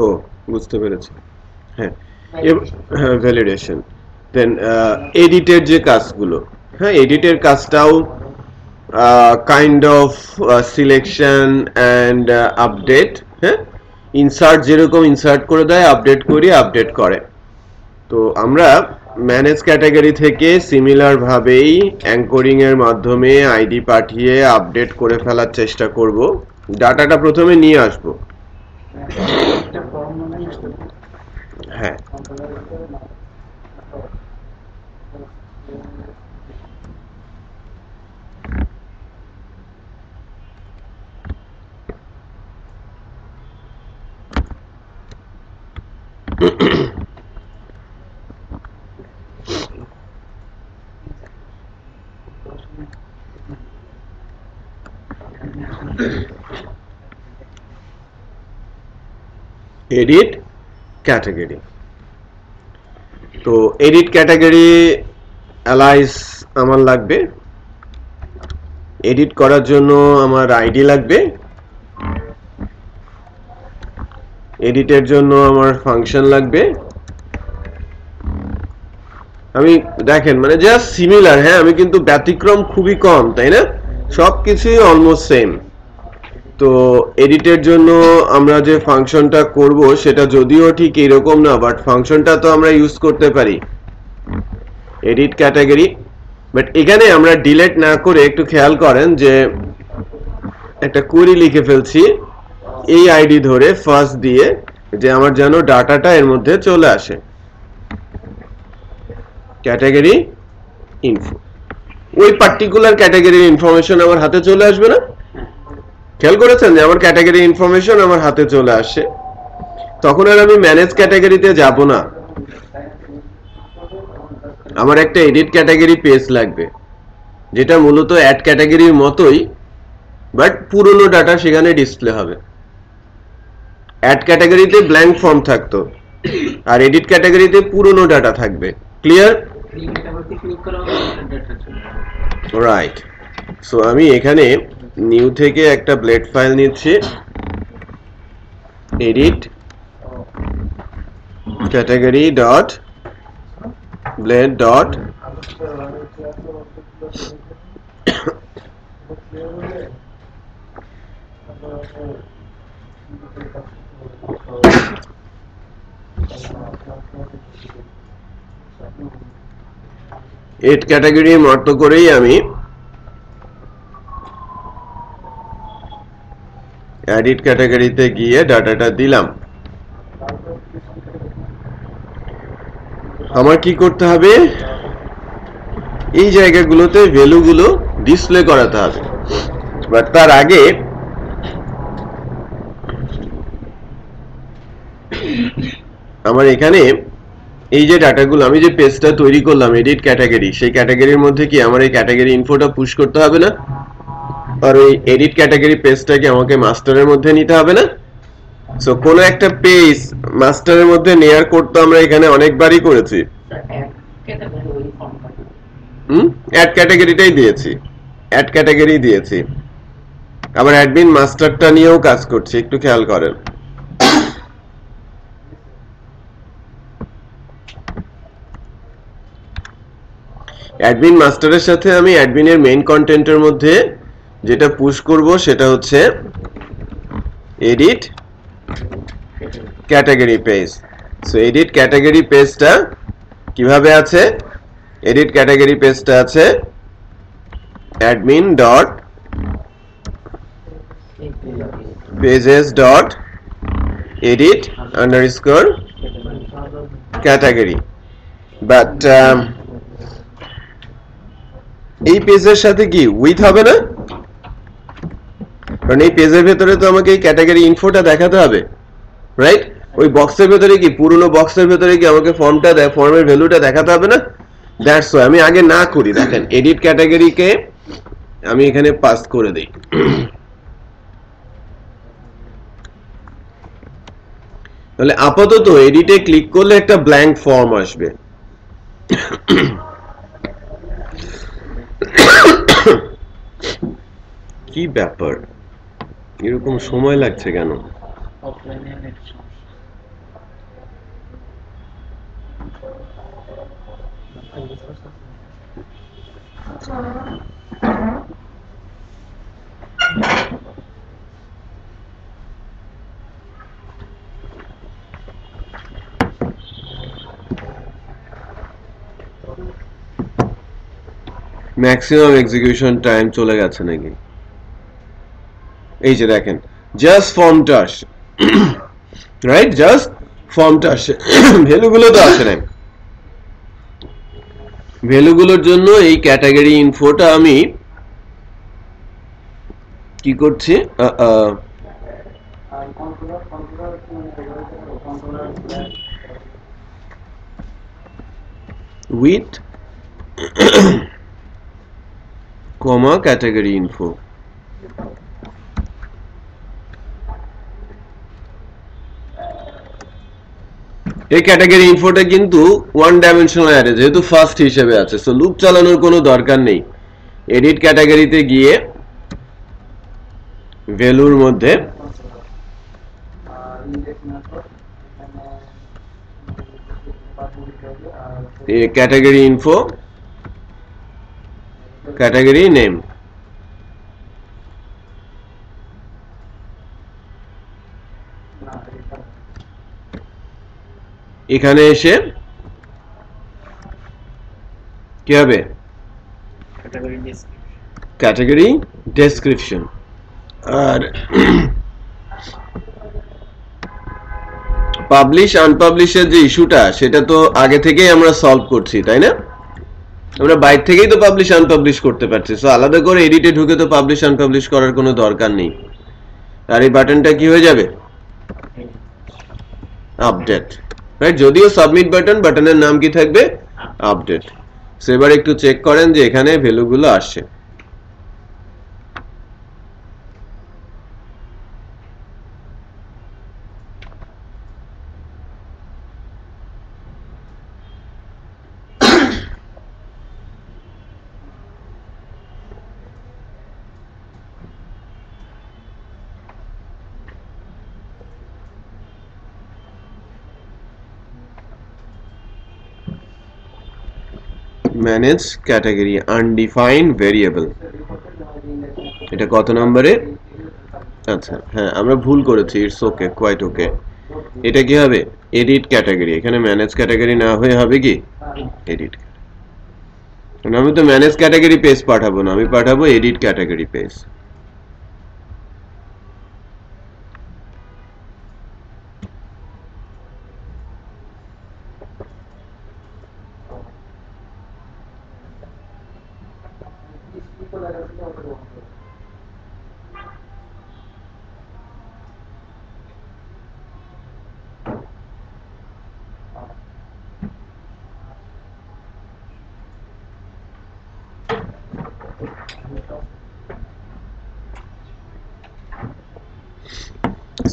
ও বুঝতে পেরেছি। হ্যাঁ, হ্যাঁ ভ্যালিডেশন, দেন এডিটের যে কাজগুলো, হ্যাঁ এডিটের কাজটাও kind of selection and update, হ্যাঁ ইনসার্ট যেরকম ইনসার্ট করে দেয়, আপডেট করি আপডেট করে। তো আমরা ম্যানেজ ক্যাটাগরি থেকে সিমিলার ভাবেই অ্যাঙ্করিং এর মাধ্যমে আইডি পাঠিয়ে আপডেট করে ফেলার চেষ্টা করব। ডাটাটা প্রথমে নিয়ে আসব, একটা ফর্ম নিয়ে আসতে হবে। হ্যাঁ এডিট ক্যাটাগরি। তো এডিট ক্যাটাগরি অ্যালাইস আমার লাগবে, এডিট করার জন্য আমার আইডি লাগবে, এডিটের জন্য আমার ফাংশন লাগবে। আমি দেখেন মানে জাস্ট সিমিলার, হ্যাঁ আমি কিন্তু ব্যতিক্রম খুবই কম, তাই না? সবকিছুই অলমোস্ট সেম। তো এডিটের জন্য আমরা যে ফাংশনটা করব সেটা যদিও ঠিক এরকম না, বাট ফাংশনটা তো আমরা ইউজ করতে পারি এডিট ক্যাটাগরি। বাট এখানে আমরা ডিলিট না করে একটু খেয়াল করেন যে একটা কোয়েরি লিখে ফেলছি এই আইডি ধরে ফার্স্ট দিয়ে, যে আমার যেন ডাটাটা এর মধ্যে চলে আসে, ক্যাটাগরি ইনফো। ওই পার্টিকুলার ক্যাটাগরির ইনফরমেশন আমার হাতে চলে আসবে না? খেয়াল করেছেন যে আমার ক্যাটাগরি ইনফরমেশন আমার হাতে চলে আসে। তখন আর আমি ম্যানেজ ক্যাটাগরিতে যাব না, আমার একটা এডিট ক্যাটাগরি পেজ লাগবে যেটা মূলত অ্যাড ক্যাটাগরির মতোই, বাট পুরনো ডাটা সেখানে ডিসপ্লে হবে। অ্যাড ক্যাটাগরিতে ব্ল্যাঙ্ক ফর্ম থাকতো আর এডিট ক্যাটাগরিতে পুরনো ডাটা থাকবে। ক্লিয়ার? রাইট। সো আমি এখানে নিউ থেকে একটা ব্লেড ফাইল নিচ্ছি, edit category dot blade dot এড ক্যাটাগরির মতো করেই আমি এডিট ক্যাটাগরিতে গিয়ে ডাটাটা দিলাম। আমার কি করতে হবে, এই জায়গাগুলোতে ভ্যালুগুলো ডিসপ্লে করাতে হবে। বাট তার আগে আমার এখানে এই যে ডাটাগুলো, আমি যে পেজটা তৈরি করলাম এডিট ক্যাটাগরি, সেই ক্যাটাগরির মধ্যে কি আমার এই ক্যাটাগরি ইনফোটা পুশ করতে হবে না? আর ওই এডিট ক্যাটাগরি পেজটাকে আমাকে মাস্টারের মধ্যে নিতে হবে না? সো কোন একটা পেজ মাস্টারের মধ্যে নেয়ার কোড তো আমরা এখানে অনেকবারই করেছি। অ্যাড ক্যাটাগরিটাই দিয়েছি, অ্যাড ক্যাটাগরি দিয়েছি, আবার অ্যাডমিন মাস্টারটা নিয়েও কাজ করছি, একটু খেয়াল করেন। অ্যাডমিন মাস্টারের সাথে আমি অ্যাডমিনের মেইন কন্টেন্টের মধ্যে যেটা পুশ করব সেটা হচ্ছে edit category page. So edit category পেজটা কিভাবে আছে? এডিট ক্যাটাগরি পেজটা আছে admin dot pages dot edit underscore category. But এই পেজের সাথে কি উইথ হবে না? কারণ এই পেজের ভেতরে তো আমাকে এই ক্যাটাগরি ইনফোটা দেখাতে হবে, রাইট? ওই বক্সের ভেতরে কি, পুরনো বক্সের ভেতরে কি আমাকে ফর্মটা ফর্মের ভ্যালুটা দেখাতে হবে না? দ্যাটস ওয়াই আমি আগে না করি, দেখেন এডিট ক্যাটাগরিকে আমি এখানে পাস করে দেই। তাহলে আপাতত এডিটে ক্লিক করলে একটা ব্ল্যাঙ্ক ফর্ম আসবে। কি ব্যাপার, এরকম সময় লাগছে কেন? অফলাইনে নেট সমস্যা। ম্যাক্সিমাম এক্সিকিউশন টাইম চলে গেছে নাকি? এই যে দেখেন জাস্ট ফর্মটা আসে, রাইট? জাস্ট ফর্মটা আসে, ভ্যালুগুলো তো আসে না। ভ্যালুগুলোর জন্য এই ক্যাটাগরি ইনফোটা আমি কি করছি, উইথ কমা ক্যাটাগরি ইনফো। এই ক্যাটাগরি ইনফোটা কিন্তু ওয়ান ডাইমেনশনাল অ্যারে, যেহেতু ফার্স্ট হিসেবে আছে, সো লুপ চালানোর কোনো দরকার নেই। এডিট ক্যাটাগরিতে গিয়ে ভ্যালুর মধ্যে ক্যাটাগরি ইনফো, ক্যাটাগরি নেম, এখানে এসে কি হবে, ক্যাটাগরি ডেসক্রিপশন। আর পাবলিশ আনপাবলিশের যে ইস্যুটা, সেটা তো আগে থেকেই আমরা সলভ করছি, তাই না? আমরা বাইরে থেকেই তো পাবলিশ আনপাবলিশ করতে পারছি, সো আলাদা করে এডিটে ঢুকে তো পাবলিশ আনপাবলিশ করার কোনো দরকার নেই। আর এই বাটনটা কি হয়ে যাবে, আপডেট, রাইট? যদিও সাবমিট বাটন, বাটনের নাম কি থাকবে, আপডেট। সো এবার একটু চেক করেন যে এখানে ভ্যালুগুলো আসছে। ম্যানেজ ক্যাটাগরি আনডিফাইন্ড ভেরিয়েবল, এটা কত নম্বরে? আচ্ছা হ্যাঁ, আমরা ভুল করেছি, ইটস ওকে, কোয়াইট ওকে। এটা কি হবে, এডিট ক্যাটাগরি। এখানে ম্যানেজ ক্যাটাগরি না হয়ে হবে কি এডিট। আমি তো ম্যানেজ ক্যাটাগরি পেজ পাঠাবো না, আমি পাঠাবো এডিট ক্যাটাগরি পেজ।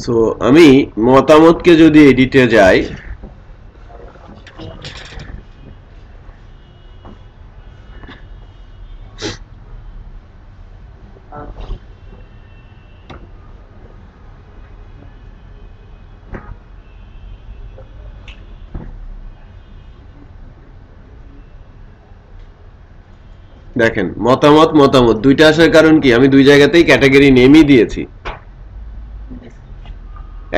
সো আমি মতামতকে যদি এডিটে যাই, দেখেন মতামত মতামত দুইটা আসার কারণ কি, আমি দুই জায়গাতেই ক্যাটাগরি নেমই দিয়েছি।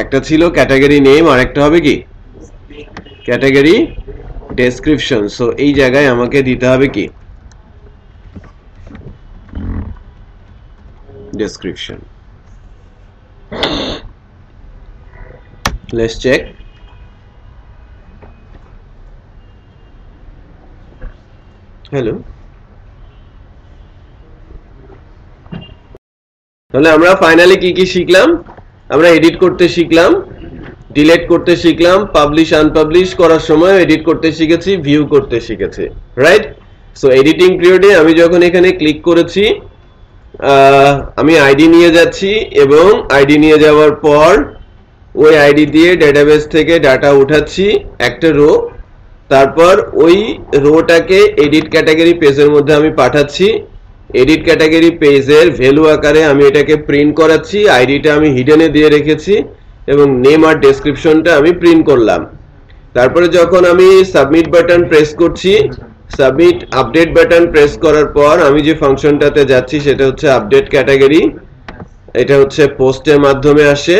একটা ছিল ক্যাটাগরি নেম, আর একটা হবে কি ক্যাটাগরি ডেসক্রিপশন। সো এই জায়গায় আমাকে দিতে হবে কি ডেসক্রিপশন। Let's check. হ্যালো, তাহলে আমরা ফাইনালি কি কি শিখলাম? আমরা এডিট করতে শিখলাম, ডিলিট করতে শিখলাম, পাবলিশ আনপাবলিশ করার সময় এডিট করতে শিখেছি, ভিউ করতে শিখেছি, রাইট? সো এডিটিং পিরিয়ডে আমি যখন এখানে ক্লিক করেছি, আমি আইডি নিয়ে যাচ্ছি এবং আইডি নিয়ে যাওয়ার পর ওই আইডি দিয়ে ডেটাবেস থেকে ডাটা উঠাচ্ছি একটা রো, তারপর ওই রোটাকে এডিট ক্যাটাগরি পেজের মধ্যে আমি পাঠাচ্ছি। এডিট ক্যাটাগরি পেজের ভ্যালু আকারে আমি এটাকে প্রিন্ট করাচ্ছি। আইডিটা আমি হিডেনে দিয়ে রেখেছি এবং নেম আর ডেসক্রিপশনটা আমি প্রিন্ট করলাম। তারপরে যখন আমি সাবমিট বাটন প্রেস করছি, সাবমিট আপডেট বাটন প্রেস করার পর আমি যে ফাংশনটাতে যাচ্ছি সেটা হচ্ছে আপডেট ক্যাটাগরি। এটা হচ্ছে পোস্টের মাধ্যমে আসে।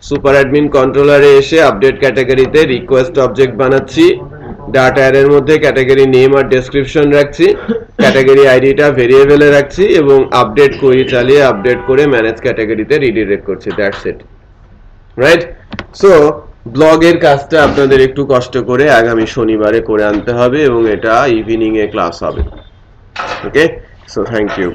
সুপার অ্যাডমিন কন্ট্রোলারে এসে আপডেট ক্যাটাগরিতে রিকোয়েস্ট অবজেক্ট বানাচ্ছি। ডাটা অ্যারের মধ্যে ক্যাটাগরি নেম আর ডেসক্রিপশন রাখছি, ক্যাটাগরি আইডিটা ভেরিয়েবলে রাখছি এবং আপডেট কোয়েরি চালিয়ে আপডেট করে ম্যানেজ ক্যাটাগরিতে রিডিরেক্ট করছি। That's it, right? সো ব্লগের কাজটা আপনাদের একটু কষ্ট করে আগামী শনিবারে করে আনতে হবে এবং এটা ইভিনিং এ ক্লাস হবে। ওকে, সো থ্যাংক ইউ।